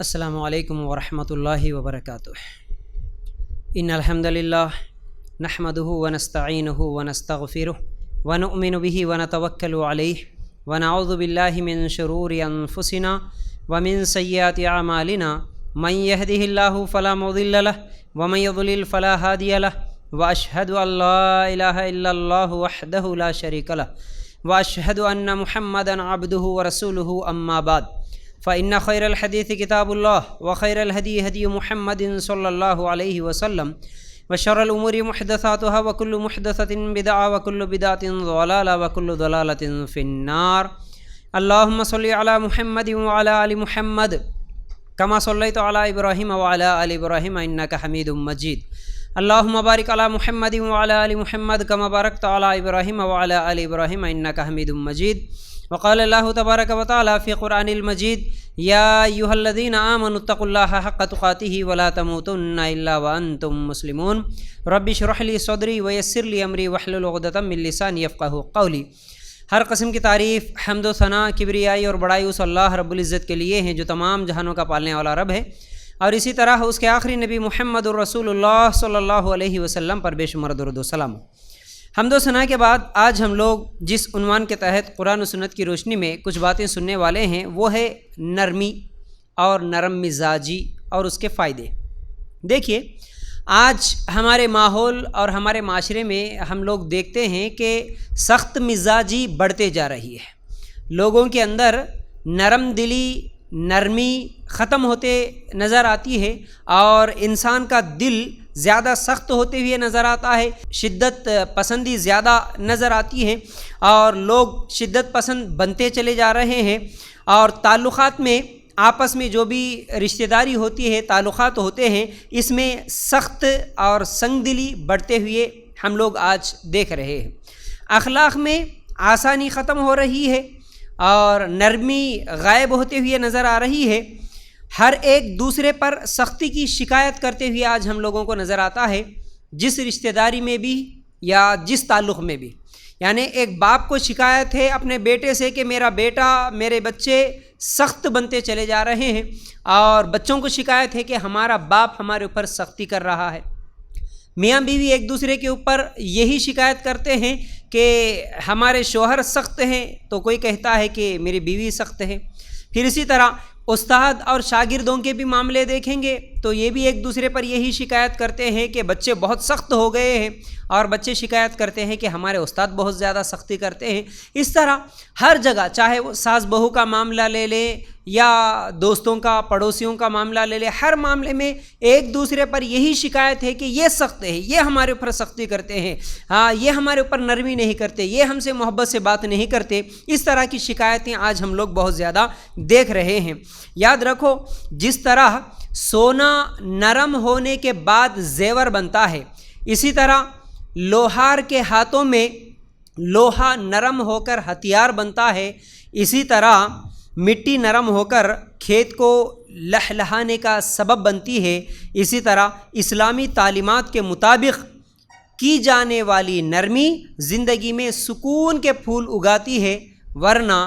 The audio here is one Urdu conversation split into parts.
السلام علیکم ورحمۃ اللہ وبرکاتہ۔ ان الحمد للہ نحمده ونستعینه ونستغفره ونؤمن به ونتوکل علیہ ونعوذ باللہ من شرور انفسنا ومن سیئات اعمالنا من يهده اللہ فلا مضل له ومن يضلل فلا هادی له واشهد ان لا الہ الا اللہ وحدہ لا شریک له واشهد ان محمدا عبدہ ورسولہ اما بعد فإن خير الحديث كتاب الله وخير الهدي هدي محمد صلى الله عليه وسلم وشر الأمور محدثاتها وكل محدثة بدعة وكل بدعة ضلالة وكل ضلالة في النار. اللهم صل على محمد وعلى آل محمد كما صليت على إبراهيم وعلى آل إبراهيم إنك حميد مجيد. اللهم بارك على محمد وعلى آل محمد كما باركت على إبراهيم وعلى آل إبراهيم إنك حميد مجيد. وقال الله تبارك وتعالى في قرآن المجيد يا أيها الذين آمنوا اتقوا الله حق تقاته ولا تموتن إلا وأنتم مسلمون. رب اشرح لي صدري ويسر لي أمري واحلل عقدة من لساني يفقهوا قولي. ہر قسم کی تعریف، حمد و ثنا، کبریائی اور بڑائی اس اللہ رب العزت کے لیے ہیں جو تمام جہانوں کا پالنے والا رب ہے، اور اسی طرح اس کے آخری نبی محمد الرسول اللہ صلی اللہ علیہ وسلم پر بے شمار درود و سلام. حمد و ثنا کے بعد آج ہم لوگ جس عنوان کے تحت قرآن و سنت کی روشنی میں کچھ باتیں سننے والے ہیں وہ ہے نرمی اور نرم مزاجی اور اس کے فائدے. دیکھیے، آج ہمارے ماحول اور ہمارے معاشرے میں ہم لوگ دیکھتے ہیں کہ سخت مزاجی بڑھتے جا رہی ہے. لوگوں کے اندر نرم دلی، نرمی ختم ہوتے نظر آتی ہے اور انسان کا دل زیادہ سخت ہوتے ہوئے نظر آتا ہے، شدت پسندی زیادہ نظر آتی ہے اور لوگ شدت پسند بنتے چلے جا رہے ہیں، اور تعلقات میں آپس میں جو بھی رشتہ داری ہوتی ہے، تعلقات ہوتے ہیں، اس میں سخت اور سنگ دلی بڑھتے ہوئے ہم لوگ آج دیکھ رہے ہیں. اخلاق میں آسانی ختم ہو رہی ہے اور نرمی غائب ہوتے ہوئے نظر آ رہی ہے. ہر ایک دوسرے پر سختی کی شکایت کرتے ہوئے آج ہم لوگوں کو نظر آتا ہے، جس رشتہ داری میں بھی یا جس تعلق میں بھی. یعنی ایک باپ کو شکایت ہے اپنے بیٹے سے کہ میرا بیٹا، میرے بچے سخت بنتے چلے جا رہے ہیں، اور بچوں کو شکایت ہے کہ ہمارا باپ ہمارے اوپر سختی کر رہا ہے. میاں بیوی ایک دوسرے کے اوپر یہی شکایت کرتے ہیں کہ ہمارے شوہر سخت ہیں، تو کوئی کہتا ہے کہ میری بیوی سخت ہے. پھر اسی طرح استاد اور شاگردوں کے بھی معاملے دیکھیں گے تو یہ بھی ایک دوسرے پر یہی شکایت کرتے ہیں کہ بچے بہت سخت ہو گئے ہیں، اور بچے شکایت کرتے ہیں کہ ہمارے استاد بہت زیادہ سختی کرتے ہیں. اس طرح ہر جگہ، چاہے وہ ساس بہو کا معاملہ لے لیں یا دوستوں کا، پڑوسیوں کا معاملہ لے لیں، ہر معاملے میں ایک دوسرے پر یہی شکایت ہے کہ یہ سخت ہے، یہ ہمارے اوپر سختی کرتے ہیں، یہ ہمارے اوپر نرمی نہیں کرتے، یہ ہم سے محبت سے بات نہیں کرتے. اس طرح کی شکایتیں آج ہم لوگ بہت زیادہ دیکھ رہے ہیں. یاد رکھو، جس طرح سونا نرم ہونے کے بعد زیور بنتا ہے، اسی طرح لوہار کے ہاتھوں میں لوہا نرم ہو کر ہتھیار بنتا ہے. اسی طرح مٹی نرم ہو کر کھیت کو لہلہانے کا سبب بنتی ہے. اسی طرح اسلامی تعلیمات کے مطابق کی جانے والی نرمی زندگی میں سکون کے پھول اگاتی ہے، ورنہ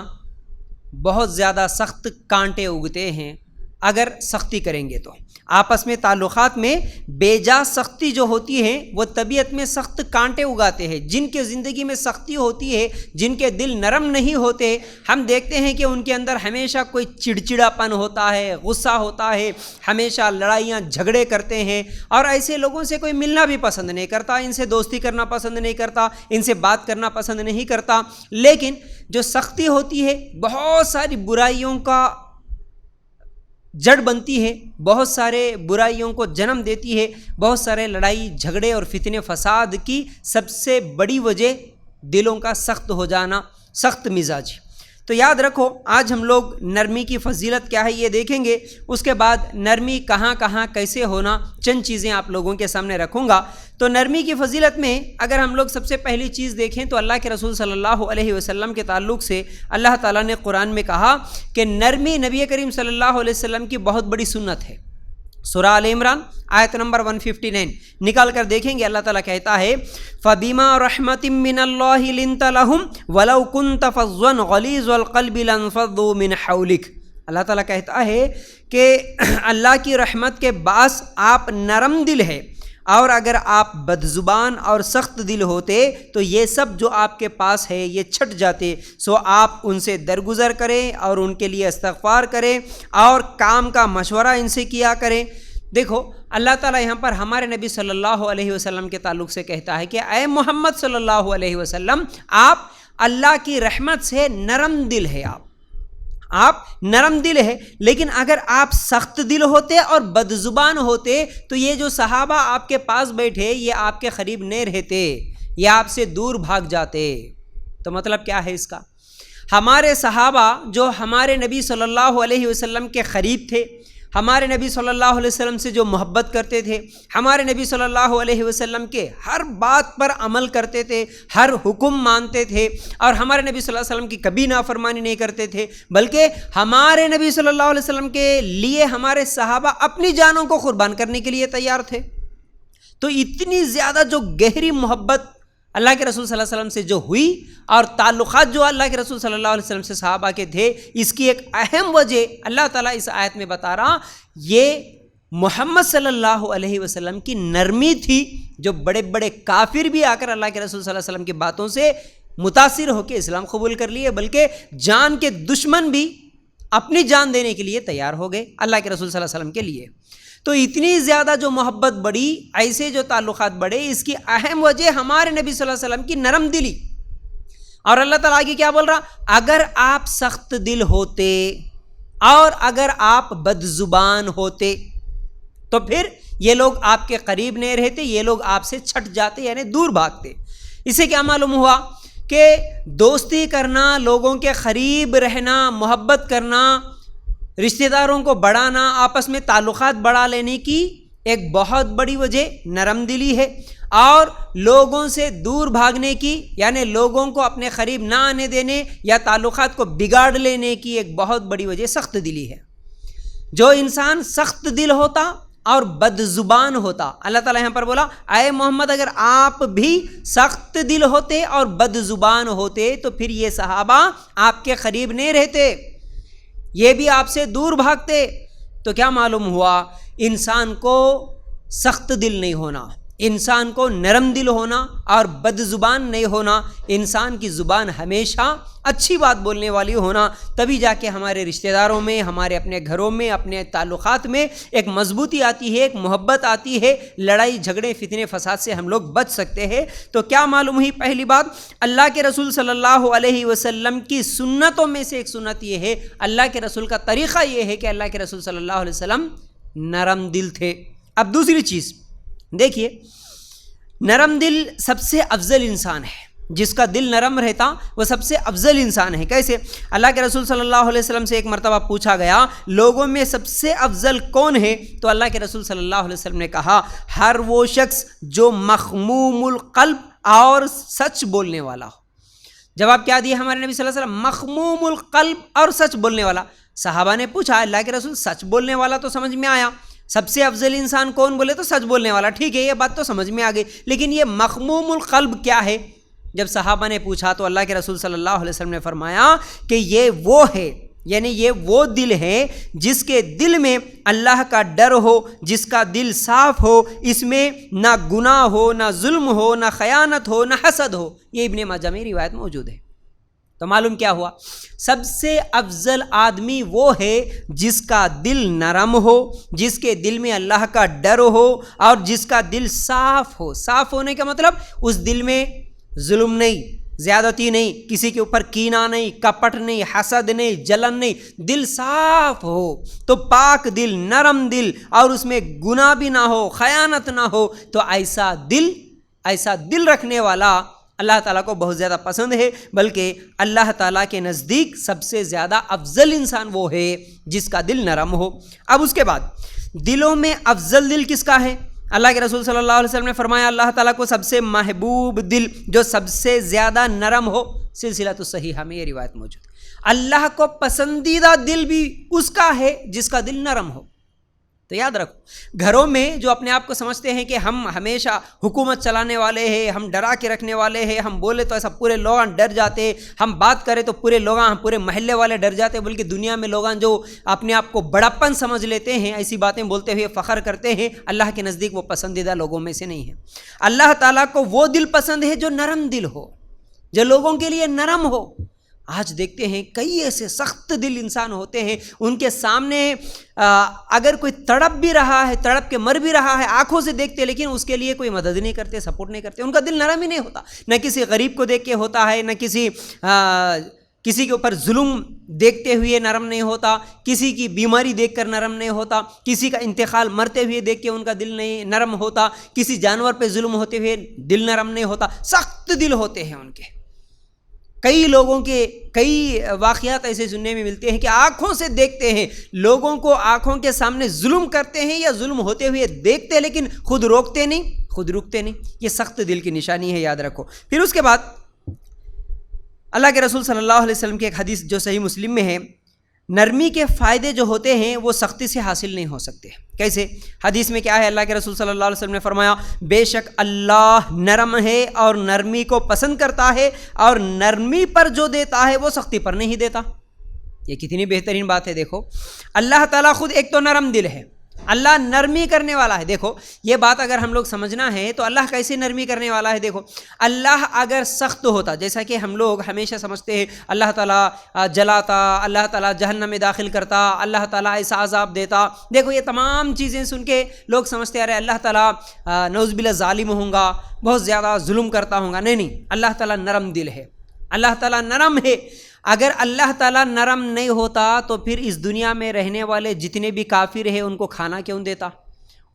بہت زیادہ سخت کانٹے اگتے ہیں اگر سختی کریں گے تو. آپس میں تعلقات میں بے جا سختی جو ہوتی ہے وہ طبیعت میں سخت کانٹے اگاتے ہیں. جن کے زندگی میں سختی ہوتی ہے، جن کے دل نرم نہیں ہوتے، ہم دیکھتے ہیں کہ ان کے اندر ہمیشہ کوئی چڑچڑاپن ہوتا ہے، غصہ ہوتا ہے، ہمیشہ لڑائیاں جھگڑے کرتے ہیں، اور ایسے لوگوں سے کوئی ملنا بھی پسند نہیں کرتا، ان سے دوستی کرنا پسند نہیں کرتا، ان سے بات کرنا پسند نہیں کرتا. لیکن جو سختی ہوتی ہے بہت ساری برائیوں کا جڑ بنتی ہے، بہت سارے برائیوں کو جنم دیتی ہے. بہت سارے لڑائی جھگڑے اور فتنے فساد کی سب سے بڑی وجہ دلوں کا سخت ہو جانا، سخت مزاجی. تو یاد رکھو، آج ہم لوگ نرمی کی فضیلت کیا ہے یہ دیکھیں گے. اس کے بعد نرمی کہاں کہاں کیسے ہونا، چند چیزیں آپ لوگوں کے سامنے رکھوں گا. تو نرمی کی فضیلت میں اگر ہم لوگ سب سے پہلی چیز دیکھیں تو اللہ کے رسول صلی اللہ علیہ وسلم کے تعلق سے اللہ تعالیٰ نے قرآن میں کہا کہ نرمی نبی کریم صلی اللہ علیہ وسلم کی بہت بڑی سنت ہے. سورہ آل عمران آیت نمبر 159 نکال کر دیکھیں گے. اللہ تعالیٰ کہتا ہے فَبِمَا رَحْمَةٍ مِّنَ اللَّهِ لِنْتَ لَهُمْ وَلَوْ كُنْتَ فَظًّا غَلِيظَ الْقَلْبِ لَانفَضُّوا مِنْ حَوْلِكَ. اللہ تعالیٰ کہتا ہے کہ اللہ کی رحمت کے باعث آپ نرم دل ہے، اور اگر آپ بدزبان اور سخت دل ہوتے تو یہ سب جو آپ کے پاس ہے یہ چھٹ جاتے، سو آپ ان سے درگزر کریں اور ان کے لیے استغفار کریں اور کام کا مشورہ ان سے کیا کریں۔ دیکھو اللہ تعالیٰ یہاں پر ہمارے نبی صلی اللہ علیہ وسلم کے تعلق سے کہتا ہے کہ اے محمد صلی اللہ علیہ وسلم، آپ اللہ کی رحمت سے نرم دل ہے، آپ نرم دل ہے، لیکن اگر آپ سخت دل ہوتے اور بدزبان ہوتے تو یہ جو صحابہ آپ کے پاس بیٹھے یہ آپ کے قریب نہیں رہتے، یہ آپ سے دور بھاگ جاتے۔ تو مطلب کیا ہے اس کا؟ ہمارے صحابہ جو ہمارے نبی صلی اللہ علیہ وسلم کے قریب تھے، ہمارے نبی صلی اللہ علیہ وسلم سے جو محبت کرتے تھے، ہمارے نبی صلی اللہ علیہ وسلم کے ہر بات پر عمل کرتے تھے، ہر حکم مانتے تھے، اور ہمارے نبی صلی اللہ علیہ وسلم کی کبھی نافرمانی نہیں کرتے تھے، بلکہ ہمارے نبی صلی اللہ علیہ وسلم کے لیے ہمارے صحابہ اپنی جانوں کو قربان کرنے کے لیے تیار تھے۔ تو اتنی زیادہ جو گہری محبت اللہ کے رسول صلی اللہ علیہ وسلم سے جو ہوئی اور تعلقات جو اللہ کے رسول صلی اللہ علیہ وسلم سے صحابہ کے تھے، اس کی ایک اہم وجہ اللہ تعالیٰ اس آیت میں بتا رہا، یہ محمد صلی اللہ علیہ وسلم کی نرمی تھی، جو بڑے بڑے کافر بھی آ کر اللہ کے رسول صلی اللہ علیہ وسلم کی باتوں سے متاثر ہو کے اسلام قبول کر لیے، بلکہ جان کے دشمن بھی اپنی جان دینے کے لیے تیار ہو گئے اللہ کے رسول صلی اللہ علیہ وسلم کے لیے۔ تو اتنی زیادہ جو محبت بڑھی، ایسے جو تعلقات بڑھے، اس کی اہم وجہ ہمارے نبی صلی اللہ علیہ وسلم کی نرم دلی۔ اور اللہ تعالیٰ آگے کیا بول رہا؟ اگر آپ سخت دل ہوتے اور اگر آپ بدزبان ہوتے تو پھر یہ لوگ آپ کے قریب نہیں رہتے، یہ لوگ آپ سے چھٹ جاتے، یعنی دور بھاگتے۔ اسے کیا معلوم ہوا کہ دوستی کرنا، لوگوں کے قریب رہنا، محبت کرنا، رشتہ داروں کو بڑھانا، آپس میں تعلقات بڑھا لینے کی ایک بہت بڑی وجہ نرم دلی ہے، اور لوگوں سے دور بھاگنے کی، یعنی لوگوں کو اپنے قریب نہ آنے دینے یا تعلقات کو بگاڑ لینے کی ایک بہت بڑی وجہ سخت دلی ہے۔ جو انسان سخت دل ہوتا اور بد زبان ہوتا، اللہ تعالیٰ یہاں پر بولا اے محمد اگر آپ بھی سخت دل ہوتے اور بد زبان ہوتے تو پھر یہ صحابہ آپ کے قریب نہیں رہتے، یہ بھی آپ سے دور بھاگتے۔ تو کیا معلوم ہوا؟ انسان کو سخت دل نہیں ہونا، انسان کو نرم دل ہونا اور بد زبان نہیں ہونا، انسان کی زبان ہمیشہ اچھی بات بولنے والی ہونا، تبھی جا کے ہمارے رشتہ داروں میں، ہمارے اپنے گھروں میں، اپنے تعلقات میں ایک مضبوطی آتی ہے، ایک محبت آتی ہے، لڑائی جھگڑے فتنے فساد سے ہم لوگ بچ سکتے ہیں۔ تو کیا معلوم ہوئی؟ پہلی بات، اللہ کے رسول صلی اللہ علیہ وسلم کی سنتوں میں سے ایک سنت یہ ہے، اللہ کے رسول کا طریقہ یہ ہے کہ اللہ کے رسول صلی اللہ علیہ وسلم نرم دل تھے۔ اب دوسری چیز دیکھیے، نرم دل سب سے افضل انسان ہے، جس کا دل نرم رہتا وہ سب سے افضل انسان ہے۔ کیسے؟ اللہ کے رسول صلی اللہ علیہ وسلم سے ایک مرتبہ پوچھا گیا لوگوں میں سب سے افضل کون ہے، تو اللہ کے رسول صلی اللہ علیہ وسلم نے کہا ہر وہ شخص جو مخموم القلب اور سچ بولنے والا ہو۔ جواب کیا دیا ہمارے نبی صلی اللہ علیہ وسلم؟ مخموم القلب اور سچ بولنے والا۔ صحابہ نے پوچھا اللہ کے رسول سچ بولنے والا تو سمجھ میں آیا، سب سے افضل انسان کون بولے تو سچ بولنے والا، ٹھیک ہے یہ بات تو سمجھ میں آ گئی، لیکن یہ مخموم القلب کیا ہے؟ جب صحابہ نے پوچھا تو اللہ کے رسول صلی اللہ علیہ وسلم نے فرمایا کہ یہ وہ ہے، یعنی یہ وہ دل ہے جس کے دل میں اللہ کا ڈر ہو، جس کا دل صاف ہو، اس میں نہ گناہ ہو، نہ ظلم ہو، نہ خیانت ہو، نہ حسد ہو۔ یہ ابن ماجہ میں روایت موجود ہے۔ تو معلوم کیا ہوا؟ سب سے افضل آدمی وہ ہے جس کا دل نرم ہو، جس کے دل میں اللہ کا ڈر ہو اور جس کا دل صاف ہو۔ صاف ہونے کا مطلب اس دل میں ظلم نہیں، زیادتی نہیں، کسی کے اوپر کینہ نہیں، کپٹ نہیں، حسد نہیں، جلن نہیں، دل صاف ہو۔ تو پاک دل، نرم دل اور اس میں گناہ بھی نہ ہو، خیانت نہ ہو، تو ایسا دل رکھنے والا اللہ تعالیٰ کو بہت زیادہ پسند ہے، بلکہ اللہ تعالیٰ کے نزدیک سب سے زیادہ افضل انسان وہ ہے جس کا دل نرم ہو۔ اب اس کے بعد دلوں میں افضل دل کس کا ہے؟ اللہ کے رسول صلی اللہ علیہ وسلم نے فرمایا اللہ تعالیٰ کو سب سے محبوب دل جو سب سے زیادہ نرم ہو، سلسلۃ الصحیحہ میں یہ روایت موجود ہے۔ اللہ کو پسندیدہ دل بھی اس کا ہے جس کا دل نرم ہو۔ تو یاد رکھو، گھروں میں جو اپنے آپ کو سمجھتے ہیں کہ ہم ہمیشہ حکومت چلانے والے ہیں، ہم ڈرا کے رکھنے والے ہیں، ہم بولے تو ایسا پورے لوگ ڈر جاتے، ہم بات کریں تو پورے لوگ، ہم پورے محلے والے ڈر جاتے، بلکہ دنیا میں لوگ جو اپنے آپ کو بڑاپن سمجھ لیتے ہیں، ایسی باتیں بولتے ہوئے فخر کرتے ہیں، اللہ کے نزدیک وہ پسندیدہ لوگوں میں سے نہیں ہیں۔ اللہ تعالیٰ کو وہ دل پسند ہے جو نرم دل ہو، جو لوگوں کے لیے نرم ہو۔ آج دیکھتے ہیں کئی ایسے سخت دل انسان ہوتے ہیں، ان کے سامنے اگر کوئی تڑپ بھی رہا ہے، تڑپ کے مر بھی رہا ہے، آنکھوں سے دیکھتے، لیکن اس کے لیے کوئی مدد نہیں کرتے، سپورٹ نہیں کرتے، ان کا دل نرم ہی نہیں ہوتا۔ نہ کسی غریب کو دیکھ کے ہوتا ہے، نہ کسی کے اوپر ظلم دیکھتے ہوئے نرم نہیں ہوتا، کسی کی بیماری دیکھ کر نرم نہیں ہوتا، کسی کا انتقال مرتے ہوئے دیکھ کے ان کا دل نہیں نرم ہوتا، کسی جانور پہ ظلم ہوتے ہوئے دل نرم نہیں ہوتا، سخت دل ہوتے ہیں ان کے۔ کئی لوگوں کے کئی واقعات ایسے سننے میں ملتے ہیں کہ آنکھوں سے دیکھتے ہیں، لوگوں کو آنکھوں کے سامنے ظلم کرتے ہیں یا ظلم ہوتے ہوئے دیکھتے ہیں، لیکن خود روکتے نہیں، خود رکتے نہیں۔ یہ سخت دل کی نشانی ہے، یاد رکھو۔ پھر اس کے بعد اللہ کے رسول صلی اللہ علیہ وسلم کی ایک حدیث جو صحیح مسلم میں ہے، نرمی کے فائدے جو ہوتے ہیں وہ سختی سے حاصل نہیں ہو سکتے۔ کیسے؟ حدیث میں کیا ہے؟ اللہ کے رسول صلی اللہ علیہ وسلم نے فرمایا، بے شک اللہ نرم ہے اور نرمی کو پسند کرتا ہے، اور نرمی پر جو دیتا ہے وہ سختی پر نہیں دیتا۔ یہ کتنی بہترین بات ہے۔ دیکھو، اللہ تعالیٰ خود ایک تو نرم دل ہے، اللہ نرمی کرنے والا ہے۔ دیکھو یہ بات اگر ہم لوگ سمجھنا ہے تو اللہ کیسے نرمی کرنے والا ہے۔ دیکھو، اللہ اگر سخت ہوتا، جیسا کہ ہم لوگ ہمیشہ سمجھتے ہیں اللہ تعالیٰ جلاتا، اللہ تعالیٰ جہنم میں داخل کرتا، اللہ تعالیٰ ایسا عذاب دیتا، دیکھو یہ تمام چیزیں سن کے لوگ سمجھتے ارے اللہ تعالیٰ نعوذ باللہ ظالم ہوں گا، بہت زیادہ ظلم کرتا ہوں گا۔ نہیں، اللہ تعالیٰ نرم دل ہے، اللہ تعالیٰ نرم ہے۔ اگر اللہ تعالیٰ نرم نہیں ہوتا تو پھر اس دنیا میں رہنے والے جتنے بھی کافر ہیں ان کو کھانا کیوں دیتا،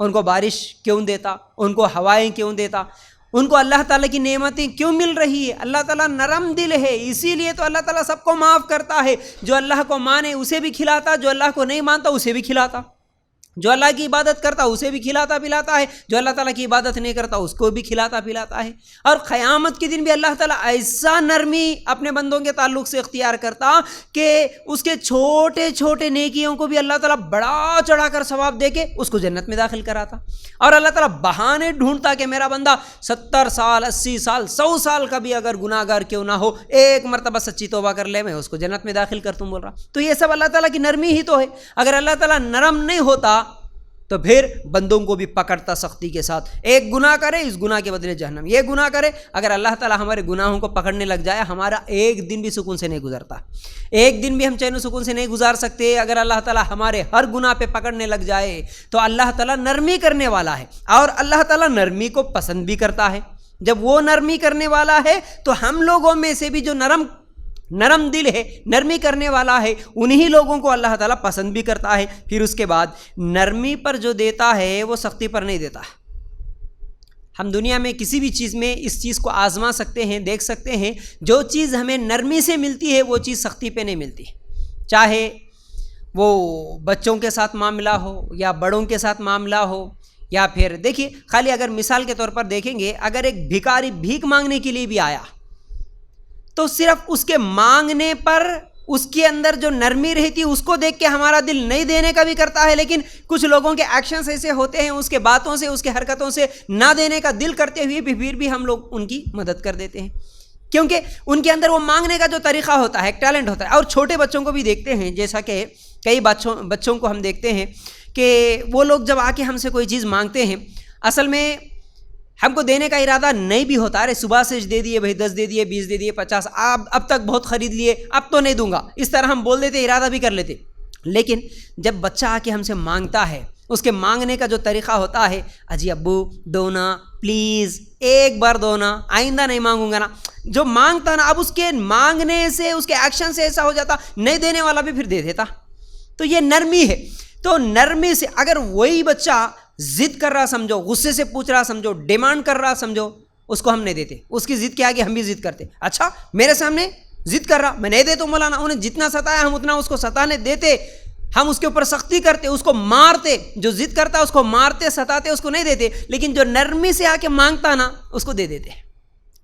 ان کو بارش کیوں دیتا، ان کو ہوائیں کیوں دیتا، ان کو اللہ تعالیٰ کی نعمتیں کیوں مل رہی ہے؟ اللہ تعالیٰ نرم دل ہے، اسی لیے تو اللہ تعالیٰ سب کو معاف کرتا ہے۔ جو اللہ کو مانے اسے بھی کھلاتا، جو اللہ کو نہیں مانتا اسے بھی کھلاتا، جو اللہ کی عبادت کرتا اسے بھی کھلاتا پلاتا ہے، جو اللہ تعالیٰ کی عبادت نہیں کرتا اس کو بھی کھلاتا پلاتا ہے۔ اور قیامت کے دن بھی اللہ تعالیٰ ایسا نرمی اپنے بندوں کے تعلق سے اختیار کرتا کہ اس کے چھوٹے چھوٹے نیکیوں کو بھی اللہ تعالیٰ بڑا چڑھا کر ثواب دے کے اس کو جنت میں داخل کراتا۔ اور اللہ تعالیٰ بہانے ڈھونڈتا کہ میرا بندہ 70 سال 80 سال 100 سال کا بھی اگر گناہ گار کیوں نہ ہو، ایک مرتبہ سچی توبہ کر لے، میں اس کو جنت میں داخل کر تم بول رہا۔ تو یہ سب اللہ تعالیٰ کی نرمی ہی تو ہے۔ اگر اللہ تعالیٰ نرم نہیں ہوتا تو پھر بندوں کو بھی پکڑتا سختی کے ساتھ، ایک گناہ کرے اس گناہ کے بدلے جہنم، یہ گناہ کرے۔ اگر اللہ تعالیٰ ہمارے گناہوں کو پکڑنے لگ جائے، ہمارا ایک دن بھی سکون سے نہیں گزرتا، ایک دن بھی ہم چین و سکون سے نہیں گزار سکتے۔ اگر اللہ تعالیٰ ہمارے ہر گناہ پہ پکڑنے لگ جائے تو اللہ تعالیٰ نرمی کرنے والا ہے، اور اللہ تعالیٰ نرمی کو پسند بھی کرتا ہے۔ جب وہ نرمی کرنے والا ہے تو ہم لوگوں میں سے بھی جو نرم دل ہے، نرمی کرنے والا ہے، انہی لوگوں کو اللہ تعالیٰ پسند بھی کرتا ہے۔ پھر اس کے بعد نرمی پر جو دیتا ہے وہ سختی پر نہیں دیتا۔ ہم دنیا میں کسی بھی چیز میں اس چیز کو آزما سکتے ہیں، دیکھ سکتے ہیں، جو چیز ہمیں نرمی سے ملتی ہے وہ چیز سختی پہ نہیں ملتی، چاہے وہ بچوں کے ساتھ معاملہ ہو یا بڑوں کے ساتھ معاملہ ہو، یا پھر دیکھیے خالی اگر مثال کے طور پر دیکھیں گے، اگر ایک بھکاری بھیک مانگنے کے لیے بھی آیا تو صرف اس کے مانگنے پر اس کے اندر جو نرمی رہتی ہے اس کو دیکھ کے ہمارا دل نہیں دینے کا بھی کرتا ہے، لیکن کچھ لوگوں کے ایکشنز ایسے ہوتے ہیں، اس کے باتوں سے، اس کے حرکتوں سے نہ دینے کا دل کرتے ہوئے بھی پھر بھی ہم لوگ ان کی مدد کر دیتے ہیں، کیونکہ ان کے اندر وہ مانگنے کا جو طریقہ ہوتا ہے، ایک ٹیلنٹ ہوتا ہے۔ اور چھوٹے بچوں کو بھی دیکھتے ہیں، جیسا کہ کئی بچوں کو ہم دیکھتے ہیں کہ وہ لوگ جب آ کے ہم سے کوئی چیز مانگتے ہیں، اصل میں ہم کو دینے کا ارادہ نہیں بھی ہوتا، ارے صبح سے دے دیے بھائی، 10 دے دیے، 20 دے دیے، 50، اب تک بہت خرید لیے، اب تو نہیں دوں گا، اس طرح ہم بول دیتے، ارادہ بھی کر لیتے۔ لیکن جب بچہ آ کے ہم سے مانگتا ہے، اس کے مانگنے کا جو طریقہ ہوتا ہے، اجی ابو دو نا پلیز، ایک بار دو نا، آئندہ نہیں مانگوں گا نا، جو مانگتا نا اب اس کے مانگنے سے، اس کے ایکشن سے ایسا ہو جاتا، نہیں دینے والا بھی پھر دے دیتا۔ تو یہ نرمی ہے۔ تو نرمی سے اگر وہی بچہ ضد کر رہا سمجھو، غصے سے پوچھ رہا سمجھو، ڈیمانڈ کر رہا سمجھو، اس کو ہم نہیں دیتے، اس کی ضد کے آگے ہم بھی ضد کرتے۔ اچھا میرے سامنے ضد کر رہا، میں نہیں دیتا ہوں مولانا، انہیں جتنا ستایا ہم اتنا اس کو ستانے دیتے، ہم اس کے اوپر سختی کرتے، اس کو مارتے، جو ضد کرتا اس کو مارتے ستاتے، اس کو نہیں دیتے، لیکن جو نرمی سے آ کے مانگتا نا اس کو دے دیتے۔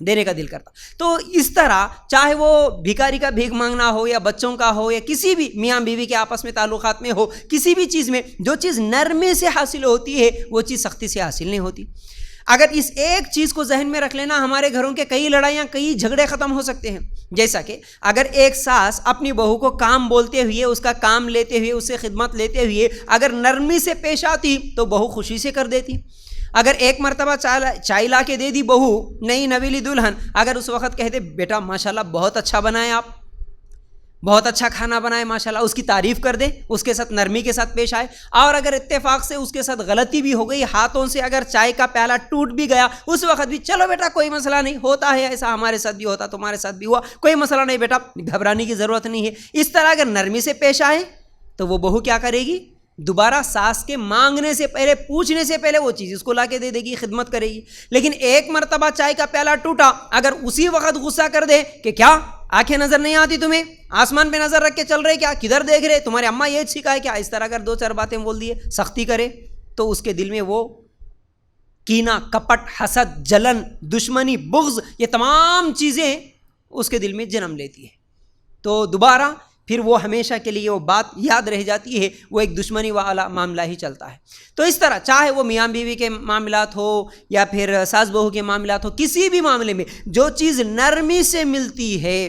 دینے کا دل کرتا. تو اس طرح چاہے وہ بھکاری کا بھیک مانگنا ہو یا بچوں کا ہو یا کسی بھی میاں بیوی کے آپس میں تعلقات میں ہو, کسی بھی چیز میں جو چیز نرمی سے حاصل ہوتی ہے وہ چیز سختی سے حاصل نہیں ہوتی. اگر اس ایک چیز کو ذہن میں رکھ لینا, ہمارے گھروں کے کئی لڑائیاں, کئی جھگڑے ختم ہو سکتے ہیں. جیسا کہ اگر ایک ساس اپنی بہو کو کام بولتے ہوئے, اس کا کام لیتے ہوئے, اس سے خدمت لیتے ہوئے اگر نرمی سے پیش آتی تو بہو خوشی سے کر دیتی. اگر ایک مرتبہ چائے لا کے دے دی بہو, نئی نویلی دلہن, اگر اس وقت کہتے بیٹا ماشاءاللہ بہت اچھا بنائے, آپ بہت اچھا کھانا بنائے ماشاءاللہ, اس کی تعریف کر دے, اس کے ساتھ نرمی کے ساتھ پیش آئے. اور اگر اتفاق سے اس کے ساتھ غلطی بھی ہو گئی, ہاتھوں سے اگر چائے کا پیالہ ٹوٹ بھی گیا, اس وقت بھی چلو بیٹا کوئی مسئلہ نہیں, ہوتا ہے ایسا, ہمارے ساتھ بھی ہوتا, تمہارے ساتھ بھی ہوا, کوئی مسئلہ نہیں بیٹا, گھبرانے کی ضرورت نہیں ہے. اس طرح اگر نرمی سے پیش آئے تو وہ بہو کیا کرے گی, دوبارہ ساس کے مانگنے سے پہلے, پوچھنے سے پہلے وہ چیز اس کو لا کے دے دے گی, خدمت کرے گی. لیکن ایک مرتبہ چائے کا پیالہ ٹوٹا, اگر اسی وقت غصہ کر دے کہ کیا آنکھیں نظر نہیں آتی تمہیں, آسمان پہ نظر رکھ کے چل رہے, کیا کدھر دیکھ رہے, تمہارے اماں یہ سکھائے کیا, اس طرح اگر 2-4 باتیں بول دیے, سختی کرے, تو اس کے دل میں وہ کینہ, کپٹ, حسد, جلن, دشمنی, بغض, یہ تمام چیزیں اس کے دل میں جنم لیتی ہے. تو دوبارہ پھر وہ ہمیشہ کے لیے وہ بات یاد رہ جاتی ہے, وہ ایک دشمنی والا معاملہ ہی چلتا ہے. تو اس طرح چاہے وہ میاں بیوی کے معاملات ہو یا پھر ساس بہو کے معاملات ہو, کسی بھی معاملے میں جو چیز نرمی سے ملتی ہے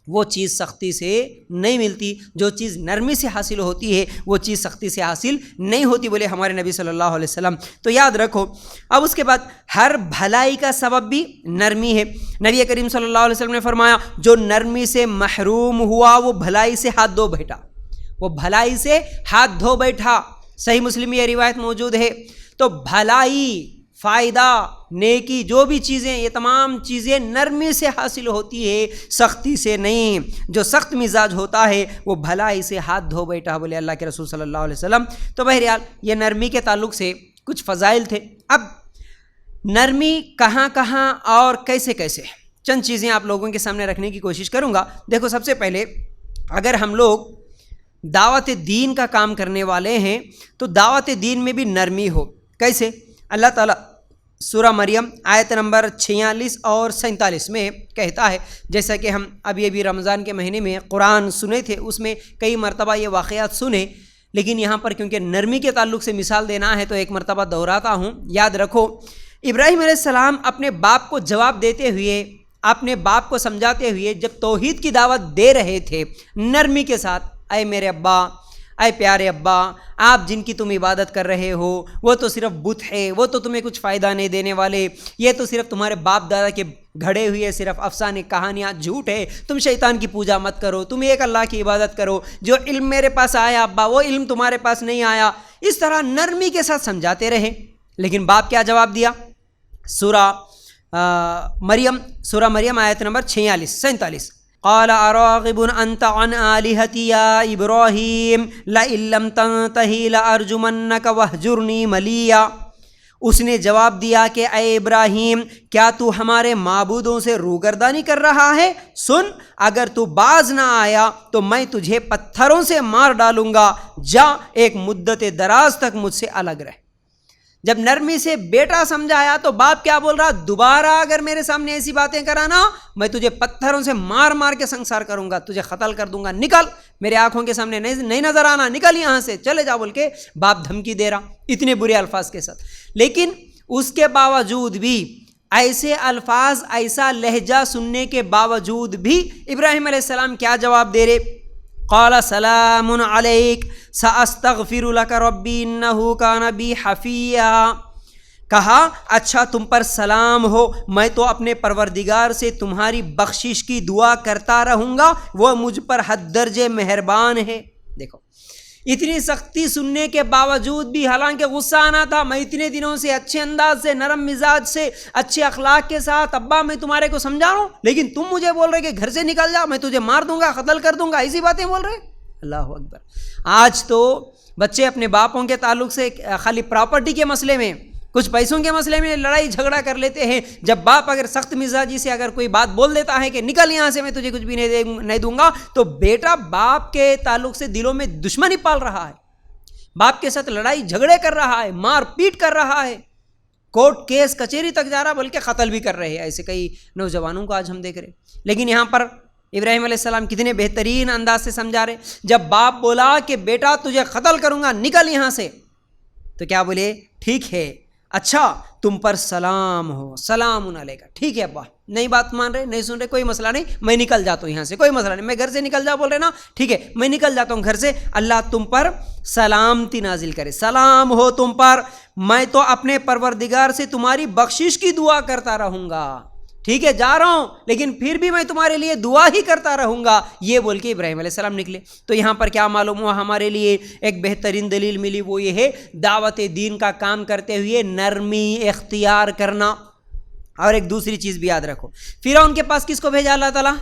وہ چیز سختی سے نہیں ملتی, جو چیز نرمی سے حاصل ہوتی ہے وہ چیز سختی سے حاصل نہیں ہوتی, بولے ہمارے نبی صلی اللہ علیہ وسلم. تو یاد رکھو. اب اس کے بعد ہر بھلائی کا سبب بھی نرمی ہے. نبی کریم صلی اللہ علیہ وسلم نے فرمایا, جو نرمی سے محروم ہوا وہ بھلائی سے ہاتھ دھو بیٹھا, وہ بھلائی سے ہاتھ دھو بیٹھا. صحیح مسلم میں یہ روایت موجود ہے. تو بھلائی, فائدہ, نیکی, جو بھی چیزیں, یہ تمام چیزیں نرمی سے حاصل ہوتی ہے, سختی سے نہیں. جو سخت مزاج ہوتا ہے وہ بھلائی سے ہاتھ دھو بیٹھا, بولے اللہ کے رسول صلی اللہ علیہ وسلم. تو بہرحال یہ نرمی کے تعلق سے کچھ فضائل تھے. اب نرمی کہاں کہاں اور کیسے کیسے, چند چیزیں آپ لوگوں کے سامنے رکھنے کی کوشش کروں گا. دیکھو, سب سے پہلے اگر ہم لوگ دعوت دین کا کام کرنے والے ہیں تو دعوت دین میں بھی نرمی ہو. کیسے؟ اللہ تعالیٰ سورہ مریم آیت نمبر 46 اور 47 میں کہتا ہے, جیسا کہ ہم ابھی رمضان کے مہینے میں قرآن سنے تھے, اس میں کئی مرتبہ یہ واقعات سنے, لیکن یہاں پر کیونکہ نرمی کے تعلق سے مثال دینا ہے تو ایک مرتبہ دہراتا ہوں. یاد رکھو, ابراہیم علیہ السلام اپنے باپ کو جواب دیتے ہوئے, اپنے باپ کو سمجھاتے ہوئے جب توحید کی دعوت دے رہے تھے نرمی کے ساتھ, اے میرے ابا, اے پیارے ابا, آپ جن کی تم عبادت کر رہے ہو وہ تو صرف بت ہے, وہ تو تمہیں کچھ فائدہ نہیں دینے والے, یہ تو صرف تمہارے باپ دادا کے گھڑے ہوئے صرف افسانے, کہانیاں, جھوٹ ہے. تم شیطان کی پوجا مت کرو, تم ایک اللہ کی عبادت کرو. جو علم میرے پاس آیا ابا, وہ علم تمہارے پاس نہیں آیا. اس طرح نرمی کے ساتھ سمجھاتے رہے. لیکن باپ کیا جواب دیا؟ سورہ مریم آیت نمبر 46-47, قال اراغب انت عن آلهتی یا ابراہیم لئن لم تنتہی لارجمنک واہجرنی ملیا. اس نے جواب دیا کہ اے ابراہیم, کیا تو ہمارے معبودوں سے روگردانی کر رہا ہے؟ سن, اگر تو باز نہ آیا تو میں تجھے پتھروں سے مار ڈالوں گا, جا ایک مدت دراز تک مجھ سے الگ رہ. جب نرمی سے بیٹا سمجھایا تو باپ کیا بول رہا؟ دوبارہ اگر میرے سامنے ایسی باتیں کرانا, میں تجھے پتھروں سے مار مار کے سنسار کروں گا, تجھے قتل کر دوں گا, نکل میرے آنکھوں کے سامنے نہیں نظر آنا, نکل یہاں سے, چلے جا, بول کے باپ دھمکی دے رہا اتنے برے الفاظ کے ساتھ. لیکن اس کے باوجود بھی, ایسے الفاظ, ایسا لہجہ سننے کے باوجود بھی ابراہیم علیہ السلام کیا جواب دے رہے؟ قال سلام علیک ساستغفر لک ربی انہ کان بی حفیا. کہا اچھا تم پر سلام ہو, میں تو اپنے پروردگار سے تمہاری بخشش کی دعا کرتا رہوں گا, وہ مجھ پر حد درجے مہربان ہے. دیکھو, اتنی سختی سننے کے باوجود بھی, حالانکہ غصہ آنا تھا, میں اتنے دنوں سے اچھے انداز سے, نرم مزاج سے, اچھے اخلاق کے ساتھ ابا میں تمہارے کو سمجھا رہا ہوں, لیکن تم مجھے بول رہے کہ گھر سے نکل جا, میں تجھے مار دوں گا, قتل کر دوں گا, ایسی باتیں بول رہے. اللہ اکبر. آج تو بچے اپنے باپوں کے تعلق سے خالی پراپرٹی کے مسئلے میں, کچھ پیسوں کے مسئلے میں لڑائی جھگڑا کر لیتے ہیں. جب باپ اگر سخت مزاجی سے اگر کوئی بات بول دیتا ہے کہ نکل یہاں سے, میں تجھے کچھ بھی نہیں دوں گا, تو بیٹا باپ کے تعلق سے دلوں میں دشمنی پال رہا ہے, باپ کے ساتھ لڑائی جھگڑے کر رہا ہے, مار پیٹ کر رہا ہے. کورٹ کیس کچہری تک جا رہا, بلکہ قتل بھی کر رہے ہیں. ایسے کئی نوجوانوں کو آج ہم دیکھ رہے ہیں. لیکن یہاں پر ابراہیم علیہ السلام کتنے بہترین انداز سے سمجھا رہے. جب باپ بولا کہ بیٹا تجھے قتل کروں گا, نکل یہاں سے, تو کیا بولے؟ ٹھیک ہے, اچھا تم پر سلام ہو, سلام علیکہ. ٹھیک ہے ابا, نہیں بات مان رہے, نہیں سن رہے, کوئی مسئلہ نہیں, میں نکل جاتا ہوں یہاں سے, کوئی مسئلہ نہیں, میں گھر سے نکل جا بول رہے نا, ٹھیک ہے میں نکل جاتا ہوں گھر سے, اللہ تم پر سلامتی نازل کرے, سلام ہو تم پر, میں تو اپنے پروردگار سے تمہاری بخشش کی دعا کرتا رہوں گا. ٹھیک ہے جا رہا ہوں, لیکن پھر بھی میں تمہارے لیے دعا ہی کرتا رہوں گا. یہ بول کے ابراہیم علیہ السلام نکلے. تو یہاں پر کیا معلوم ہوا ہمارے لیے؟ ایک بہترین دلیل ملی, وہ یہ ہے دعوت دین کا کام کرتے ہوئے نرمی اختیار کرنا. اور ایک دوسری چیز بھی یاد رکھو, فرعون کے پاس کس کو بھیجا اللہ تعالیٰ؟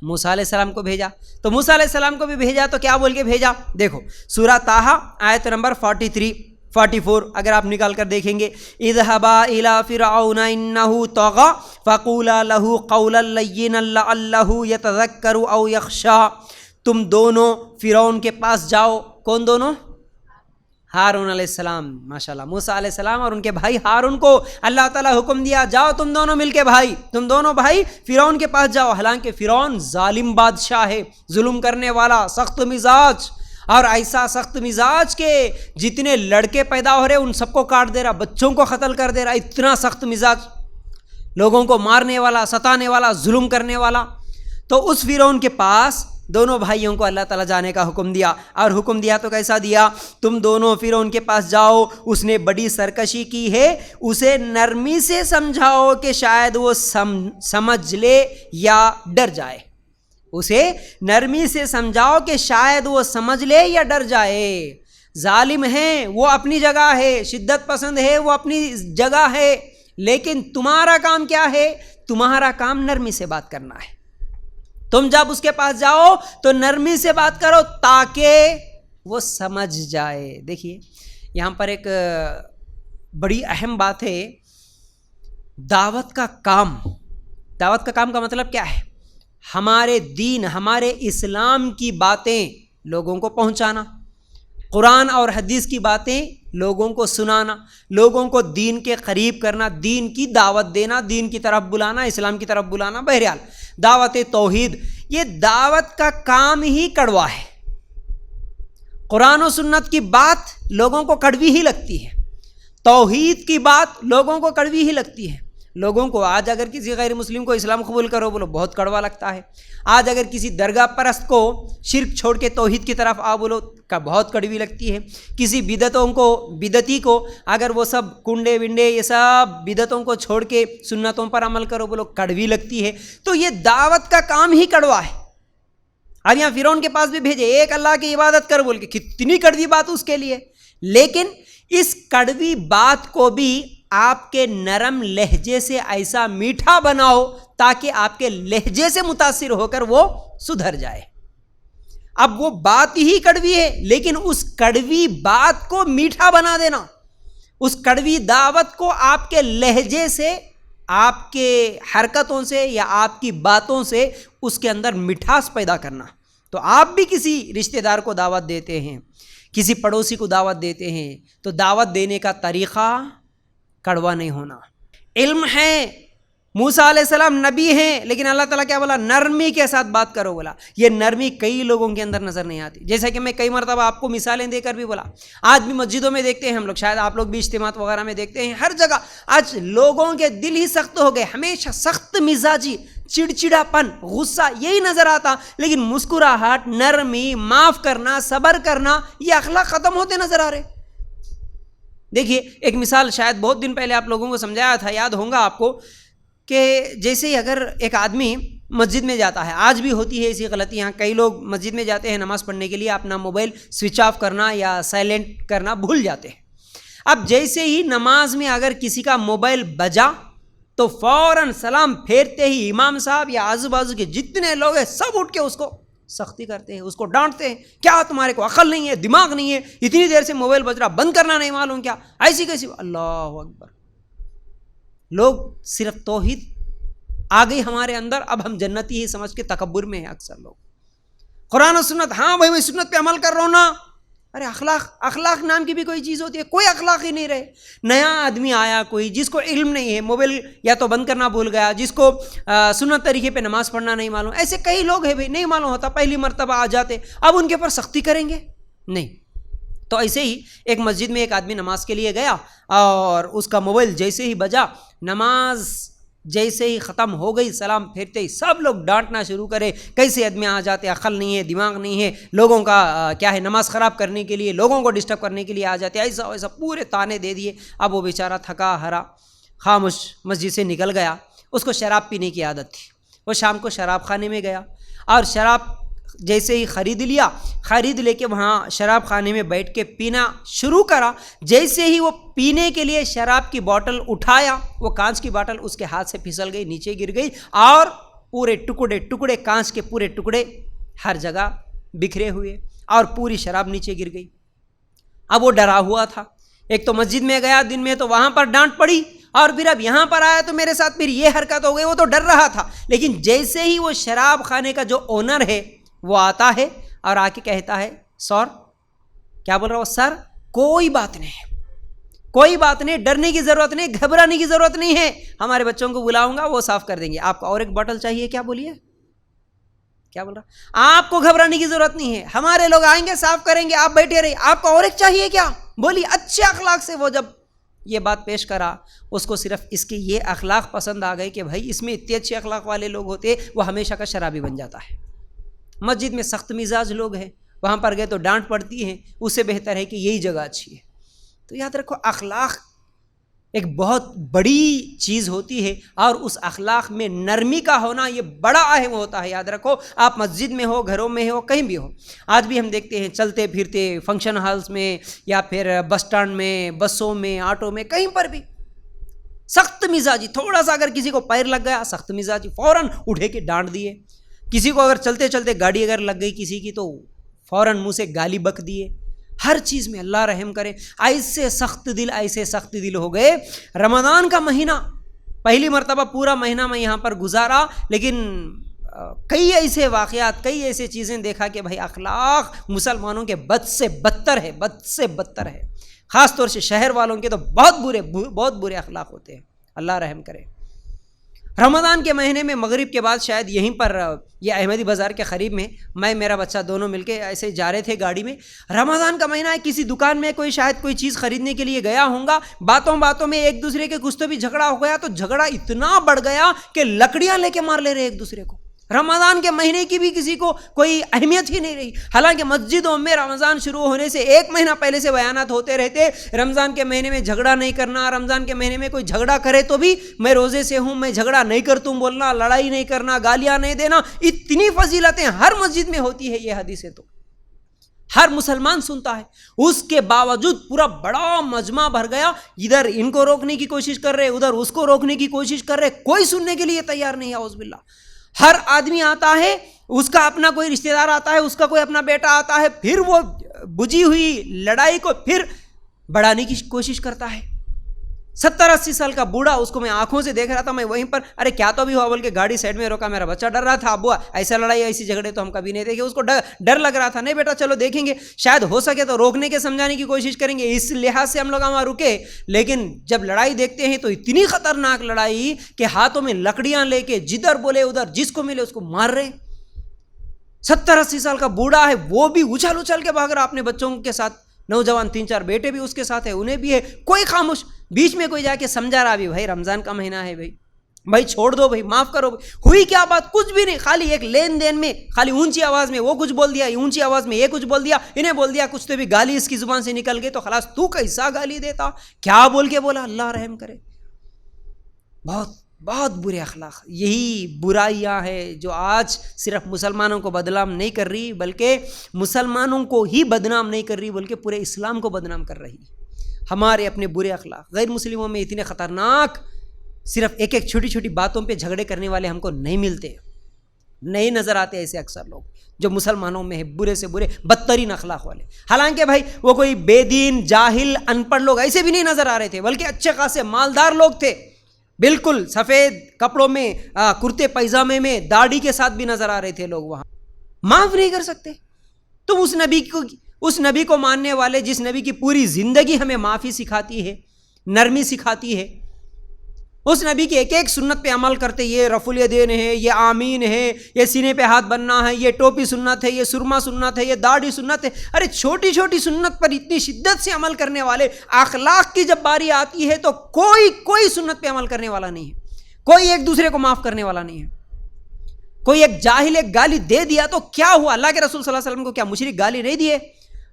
موسیٰ علیہ السلام کو بھیجا. تو موسیٰ علیہ السلام کو بھی بھیجا تو کیا بول کے بھیجا؟ دیکھو سورہ طٰہٰ آیت نمبر 43-44 اگر آپ نکال کر دیکھیں گے, اذهبا الى فرعون انه طغى فقولا له قولا لينا لعله يتذكر او يخشى. تم دونوں فرعون کے پاس جاؤ. کون دونوں؟ ہارون علیہ السلام, ماشاءاللہ موسیٰ علیہ السلام اور ان کے بھائی ہارون کو اللہ تعالیٰ حکم دیا, جاؤ تم دونوں مل کے بھائی, تم دونوں بھائی فرعون کے پاس جاؤ. حالانکہ فرعون ظالم بادشاہ ہے, ظلم کرنے والا, سخت مزاج, اور ایسا سخت مزاج کے جتنے لڑکے پیدا ہو رہے ان سب کو کاٹ دے رہا, بچوں کو قتل کر دے رہا. اتنا سخت مزاج, لوگوں کو مارنے والا, ستانے والا, ظلم کرنے والا. تو اس فرعون کے پاس دونوں بھائیوں کو اللہ تعالیٰ جانے کا حکم دیا. اور حکم دیا تو کیسا دیا؟ تم دونوں فرعون کے پاس جاؤ, اس نے بڑی سرکشی کی ہے, اسے نرمی سے سمجھاؤ کہ شاید وہ سمجھ لے یا ڈر جائے. اسے نرمی سے سمجھاؤ کہ شاید وہ سمجھ لے یا ڈر جائے. ظالم ہے وہ اپنی جگہ ہے, شدت پسند ہے وہ اپنی جگہ ہے, لیکن تمہارا کام کیا ہے؟ تمہارا کام نرمی سے بات کرنا ہے. تم جب اس کے پاس جاؤ تو نرمی سے بات کرو تاکہ وہ سمجھ جائے. دیکھیے یہاں پر ایک بڑی اہم بات ہے, دعوت کا کام. دعوت کا کام کا مطلب کیا ہے؟ ہمارے دین, ہمارے اسلام کی باتیں لوگوں کو پہنچانا, قرآن اور حدیث کی باتیں لوگوں کو سنانا, لوگوں کو دین کے قریب کرنا, دین کی دعوت دینا, دین کی طرف بلانا, اسلام کی طرف بلانا. بہرحال دعوت توحید, یہ دعوت کا کام ہی کڑوا ہے. قرآن و سنت کی بات لوگوں کو کڑوی ہی لگتی ہے, توحید کی بات لوگوں کو کڑوی ہی لگتی ہے. لوگوں کو آج اگر کسی غیر مسلم کو اسلام قبول کرو بولو بہت کڑوا لگتا ہے. آج اگر کسی درگاہ پرست کو شرک چھوڑ کے توحید کی طرف آ بولو کا بہت کڑوی لگتی ہے. کسی بدعتی کو اگر وہ سب کنڈے ونڈے یہ سب بدعتوں کو چھوڑ کے سنتوں پر عمل کرو بولو کڑوی لگتی ہے. تو یہ دعوت کا کام ہی کڑوا ہے. اب یہاں فرعون کے پاس بھی بھیجے, ایک اللہ کی عبادت کر بول کے, کتنی کڑوی بات اس کے لیے. لیکن اس کڑوی بات کو بھی آپ کے نرم لہجے سے ایسا میٹھا بناؤ تاکہ آپ کے لہجے سے متاثر ہو کر وہ سدھر جائے. اب وہ بات ہی کڑوی ہے, لیکن اس کڑوی بات کو میٹھا بنا دینا, اس کڑوی دعوت کو آپ کے لہجے سے, آپ کے حرکتوں سے یا آپ کی باتوں سے اس کے اندر مٹھاس پیدا کرنا. تو آپ بھی کسی رشتہ دار کو دعوت دیتے ہیں, کسی پڑوسی کو دعوت دیتے ہیں, تو دعوت دینے کا طریقہ کڑوا نہیں ہونا. علم ہے, موسیٰ علیہ السلام نبی ہیں, لیکن اللہ تعالیٰ کیا بولا؟ نرمی کے ساتھ بات کرو بولا. یہ نرمی کئی لوگوں کے اندر نظر نہیں آتی. جیسا کہ میں کئی مرتبہ آپ کو مثالیں دے کر بھی بولا, آج بھی مسجدوں میں دیکھتے ہیں ہم لوگ, شاید آپ لوگ بھی اجتماعات وغیرہ میں دیکھتے ہیں, ہر جگہ آج لوگوں کے دل ہی سخت ہو گئے, ہمیشہ سخت مزاجی, چڑچڑا پن, غصہ یہی نظر آتا. لیکن مسکراہٹ, نرمی, معاف کرنا, صبر کرنا, یہ اخلاق ختم ہوتے نظر آ رہے. دیکھیے ایک مثال شاید بہت دن پہلے آپ لوگوں کو سمجھایا تھا, یاد ہوگا آپ کو, کہ جیسے اگر ایک آدمی مسجد میں جاتا ہے, آج بھی ہوتی ہے ایسی غلطی, یہاں کئی لوگ مسجد میں جاتے ہیں نماز پڑھنے کے لیے, اپنا موبائل سوئچ آف کرنا یا سائلنٹ کرنا بھول جاتے ہیں. اب جیسے ہی نماز میں اگر کسی کا موبائل بجا تو فوراً سلام پھیرتے ہی امام صاحب یا آزو بازو کے جتنے لوگ ہیں سب اٹھ کے اس کو سختی کرتے ہیں, اس کو ڈانٹتے ہیں, کیا تمہارے کو عقل نہیں ہے, دماغ نہیں ہے, اتنی دیر سے موبائل بج رہا, بند کرنا نہیں معلوم کیا, ایسی کیسی. اللہ اکبر. لوگ صرف توحید آ گئی ہمارے اندر, اب ہم جنتی ہی سمجھ کے تکبر میں ہیں اکثر لوگ. قرآن و سنت, ہاں بھائی میں سنت پہ عمل کر رہا ہوں نا, ارے اخلاق نام کی بھی کوئی چیز ہوتی ہے؟ کوئی اخلاق ہی نہیں رہے. نیا آدمی آیا کوئی جس کو علم نہیں ہے، موبائل یا تو بند کرنا بھول گیا، جس کو سنت طریقے پہ نماز پڑھنا نہیں معلوم، ایسے کئی لوگ ہیں بھائی، نہیں معلوم ہوتا، پہلی مرتبہ آ جاتے، اب ان کے اوپر سختی کریں گے؟ نہیں. تو ایسے ہی ایک مسجد میں ایک آدمی نماز کے لیے گیا اور اس کا موبائل جیسے ہی بجا، نماز جیسے ہی ختم ہو گئی، سلام پھیرتے ہی سب لوگ ڈانٹنا شروع کرے، کیسے آدمی آ جاتے، عقل نہیں ہے، دماغ نہیں ہے، لوگوں کا کیا ہے، نماز خراب کرنے کے لیے، لوگوں کو ڈسٹرب کرنے کے لیے آ جاتے، ایسا ویسا پورے تانے دے دیے. اب وہ بیچارہ تھکا ہرا خاموش مسجد سے نکل گیا. اس کو شراب پینے کی عادت تھی. وہ شام کو شراب خانے میں گیا اور شراب جیسے ہی خرید لے کے وہاں شراب خانے میں بیٹھ کے پینا شروع کرا. جیسے ہی وہ پینے کے لیے شراب کی بوتل اٹھایا، وہ کانچ کی بوتل اس کے ہاتھ سے پھسل گئی، نیچے گر گئی اور پورے ٹکڑے کانچ کے پورے ٹکڑے ہر جگہ بکھرے ہوئے اور پوری شراب نیچے گر گئی. اب وہ ڈرا ہوا تھا. ایک تو مسجد میں گیا دن میں تو وہاں پر ڈانٹ پڑی، اور پھر اب یہاں پر آیا تو میرے ساتھ پھر یہ حرکت ہو گئی. وہ تو ڈر رہا تھا، لیکن جیسے ہی وہ شراب خانے کا جو اونر ہے وہ آتا ہے اور آ کے کہتا ہے، سر کیا بول رہا ہو، سر کوئی بات نہیں، ڈرنے کی ضرورت نہیں، گھبرانے کی ضرورت نہیں ہے، ہمارے بچوں کو بلاؤں گا وہ صاف کر دیں گے. آپ کو اور ایک بوتل چاہیے کیا؟ بولیے کیا بول رہا؟ آپ کو گھبرانے کی ضرورت نہیں ہے، ہمارے لوگ آئیں گے صاف کریں گے، آپ بیٹھے رہیے. آپ کو اور ایک چاہیے کیا؟ بولیے. اچھے اخلاق سے وہ جب یہ بات پیش کرا، اس کو صرف اس کے یہ اخلاق پسند آ گئے کہ بھائی اس میں اتنے اچھے اخلاق والے لوگ ہوتے وہ ہمیشہ کا شرابی بن جاتا ہے. مسجد میں سخت مزاج لوگ ہیں، وہاں پر گئے تو ڈانٹ پڑتی ہے، اس سے بہتر ہے کہ یہی جگہ اچھی ہے. تو یاد رکھو، اخلاق ایک بہت بڑی چیز ہوتی ہے، اور اس اخلاق میں نرمی کا ہونا یہ بڑا اہم ہوتا ہے. یاد رکھو، آپ مسجد میں ہو، گھروں میں ہو، کہیں بھی ہو، آج بھی ہم دیکھتے ہیں چلتے پھرتے فنکشن ہالز میں یا پھر بس اسٹینڈ میں، بسوں میں، آٹو میں، کہیں پر بھی سخت مزاجی. تھوڑا سا اگر کسی کو پیر لگ گیا، سخت مزاجی فوراً اٹھے کے ڈانٹ دیے. کسی کو اگر چلتے چلتے گاڑی اگر لگ گئی کسی کی تو فوراً منہ سے گالی بک دیے. ہر چیز میں اللہ رحم کرے. ایسے سخت دل ہو گئے. رمضان کا مہینہ پہلی مرتبہ پورا مہینہ میں یہاں پر گزارا، لیکن کئی ایسے واقعات، کئی ایسے چیزیں دیکھا کہ بھائی اخلاق مسلمانوں کے بد سے بدتر ہے. خاص طور سے شہر والوں کے تو بہت برے اخلاق ہوتے ہیں. اللہ رحم کرے. رمضان کے مہینے میں مغرب کے بعد شاید یہیں پر یہ احمدی بازار کے قریب میں میرا بچہ دونوں مل کے ایسے جا رہے تھے گاڑی میں. رمضان کا مہینہ ہے، کسی دکان میں شاید کوئی چیز خریدنے کے لیے گیا ہوں گا. باتوں میں ایک دوسرے کے کچھ تو بھی جھگڑا ہو گیا، تو جھگڑا اتنا بڑھ گیا کہ لکڑیاں لے کے مار لے رہے ایک دوسرے کو. رمضان کے مہینے کی بھی کسی کو کوئی اہمیت ہی نہیں رہی. حالانکہ مسجدوں میں رمضان شروع ہونے سے ایک مہینہ پہلے سے بیانات ہوتے رہتے، رمضان کے مہینے میں جھگڑا نہیں کرنا، رمضان کے مہینے میں کوئی جھگڑا کرے تو بھی میں روزے سے ہوں، میں جھگڑا نہیں کرتوں بولنا، لڑائی نہیں کرنا، گالیاں نہیں دینا. اتنی فضیلتیں ہر مسجد میں ہوتی ہے. یہ حدیثیں تو ہر مسلمان سنتا ہے، اس کے باوجود پورا بڑا مجمع بھر گیا. ادھر ان کو روکنے کی کوشش کر رہے، ادھر اس کو روکنے کی کوشش کر رہے، کوئی سننے کے لیے تیار نہیں. اعوذ باللہ. ہر آدمی آتا ہے، اس کا اپنا کوئی رشتہ دار آتا ہے، اس کا کوئی اپنا بیٹا آتا ہے، پھر وہ بجھی ہوئی لڑائی کو پھر بڑھانے کی کوشش کرتا ہے. 70-80 سال کا بوڑھا، اس کو میں آنکھوں سے دیکھ رہا تھا. میں وہیں پر ارے کیا تو بھی ہوا بول کے گاڑی سائڈ میں روکا. میرا بچہ ڈر رہا تھا، ابو ایسا لڑائی ایسی جھگڑے تو ہم کبھی نہیں دیکھے. اس کو ڈر لگ رہا تھا. نہیں بیٹا چلو دیکھیں گے، شاید ہو سکے تو روکنے کے سمجھانے کی کوشش کریں گے. اس لحاظ سے ہم لوگ وہاں رکے. لیکن جب لڑائی دیکھتے ہیں تو اتنی خطرناک لڑائی کہ ہاتھوں میں لکڑیاں لے کے جدھر بولے ادھر جس کو ملے اس کو مار رہے. 70-80 سال کا بوڑھا ہے، وہ بھی اچھل کے بھاگ رہا اپنے بچوں کے ساتھ. نوجوان 3-4 بیٹے بھی اس کے ساتھ ہے، انہیں بھی ہے. کوئی خاموش. بیچ میں کوئی جا کے سمجھا رہا بھی، بھائی رمضان کا مہینہ ہے، بھائی چھوڑ دو، بھائی معاف کرو. ہوئی کیا بات؟ کچھ بھی نہیں. خالی ایک لین دین میں خالی اونچی آواز میں وہ کچھ بول دیا، اونچی آواز میں یہ کچھ بول دیا، انہیں بول دیا کچھ، تو بھی گالی اس کی زبان سے نکل گئی. تو خلاص تو کیسا گالی دیتا، کیا بول کے بولا. اللہ رحم کرے. بہت برے اخلاق. یہی برائیاں ہیں جو آج صرف مسلمانوں کو بدنام نہیں کر رہی، بلکہ مسلمانوں کو ہی بدنام نہیں کر رہی، بلکہ پورے اسلام کو بدنام کر رہی. ہمارے اپنے برے اخلاق. غیر مسلموں میں اتنے خطرناک، صرف ایک چھوٹی چھوٹی باتوں پہ جھگڑے کرنے والے ہم کو نہیں ملتے، نہیں نظر آتے ایسے اکثر لوگ جو مسلمانوں میں ہیں، برے سے برے بدترین اخلاق والے. حالانکہ بھائی وہ کوئی بے دین، جاہل، ان پڑھ لوگ ایسے بھی نہیں نظر آ رہے تھے، بلکہ اچھے خاصے مالدار لوگ تھے، بالکل سفید کپڑوں میں، کرتے پیجامے میں، داڑھی کے ساتھ بھی نظر آ رہے تھے لوگ. وہاں معاف نہیں کر سکتے. تم اس نبی اس نبی کو ماننے والے جس نبی کی پوری زندگی ہمیں معافی سکھاتی ہے، نرمی سکھاتی ہے، اس نبی کی ایک ایک سنت پہ عمل کرتے، یہ رفع الیدین ہے، یہ آمین ہے، یہ سینے پہ ہاتھ بننا ہے، یہ ٹوپی سنت ہے، یہ سرما سنت ہے، یہ داڑھی سنت ہے. ارے چھوٹی چھوٹی سنت پر اتنی شدت سے عمل کرنے والے، اخلاق کی جب باری آتی ہے تو کوئی سنت پہ عمل کرنے والا نہیں ہے، کوئی ایک دوسرے کو معاف کرنے والا نہیں ہے. کوئی ایک جاہل ایک گالی دے دیا تو کیا ہوا؟ اللہ کے رسول صلی اللہ علیہ وسلم کو کیا مشرک گالی نہیں دیے؟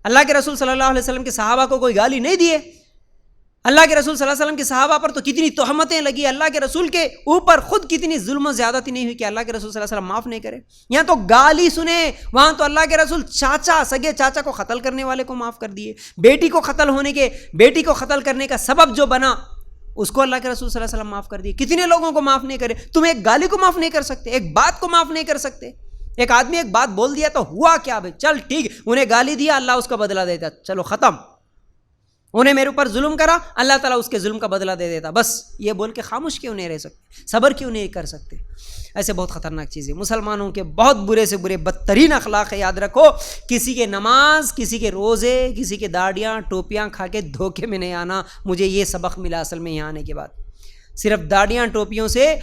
اللہ کے رسول صلی اللہ علیہ وسلم کے صحابہ کو کوئی گالی نہیں دیے؟ اللہ کے رسول صلی اللہ علیہ وسلم کے صحابہ پر تو کتنی تہمتیں لگی، اللہ کے رسول کے اوپر خود کتنی ظلم و زیادتی نہیں ہوئی کہ اللہ کے رسول صلی اللہ علیہ وسلم معاف نہیں کرے. یہاں تو گالی سنے، وہاں تو اللہ کے رسول سگے چاچا کو قتل کرنے والے کو معاف کر دیے، بیٹی کو قتل کرنے کا سبب جو بنا اس کو اللہ کے رسول صلی اللہ علیہ وسلم معاف کر دیے. کتنے لوگوں کو معاف نہیں کرے؟ تم ایک گالی کو معاف نہیں کر سکتے، ایک بات کو معاف نہیں کر سکتے. ایک آدمی ایک بات بول دیا تو ہوا کیا بھائی، چل ٹھیک، انہیں گالی دیا، اللہ اس کا بدلہ دیتا، چلو ختم. انہیں میرے اوپر ظلم کرا، اللہ تعالیٰ اس کے ظلم کا بدلہ دے دیتا. بس یہ بول کے خاموش کیوں نہیں رہ سکتے؟ صبر کیوں نہیں کر سکتے؟ ایسے بہت خطرناک چیز ہے. مسلمانوں کے بہت برے سے برے بدترین اخلاق ہے. یاد رکھو، کسی کے نماز، کسی کے روزے، کسی کے داڑیاں ٹوپیاں کھا کے دھوکے میں نہیں آنا. مجھے یہ سبق ملا اصل میں یہاں آنے کے بعد. صرف داڑیاں ٹوپیوں سے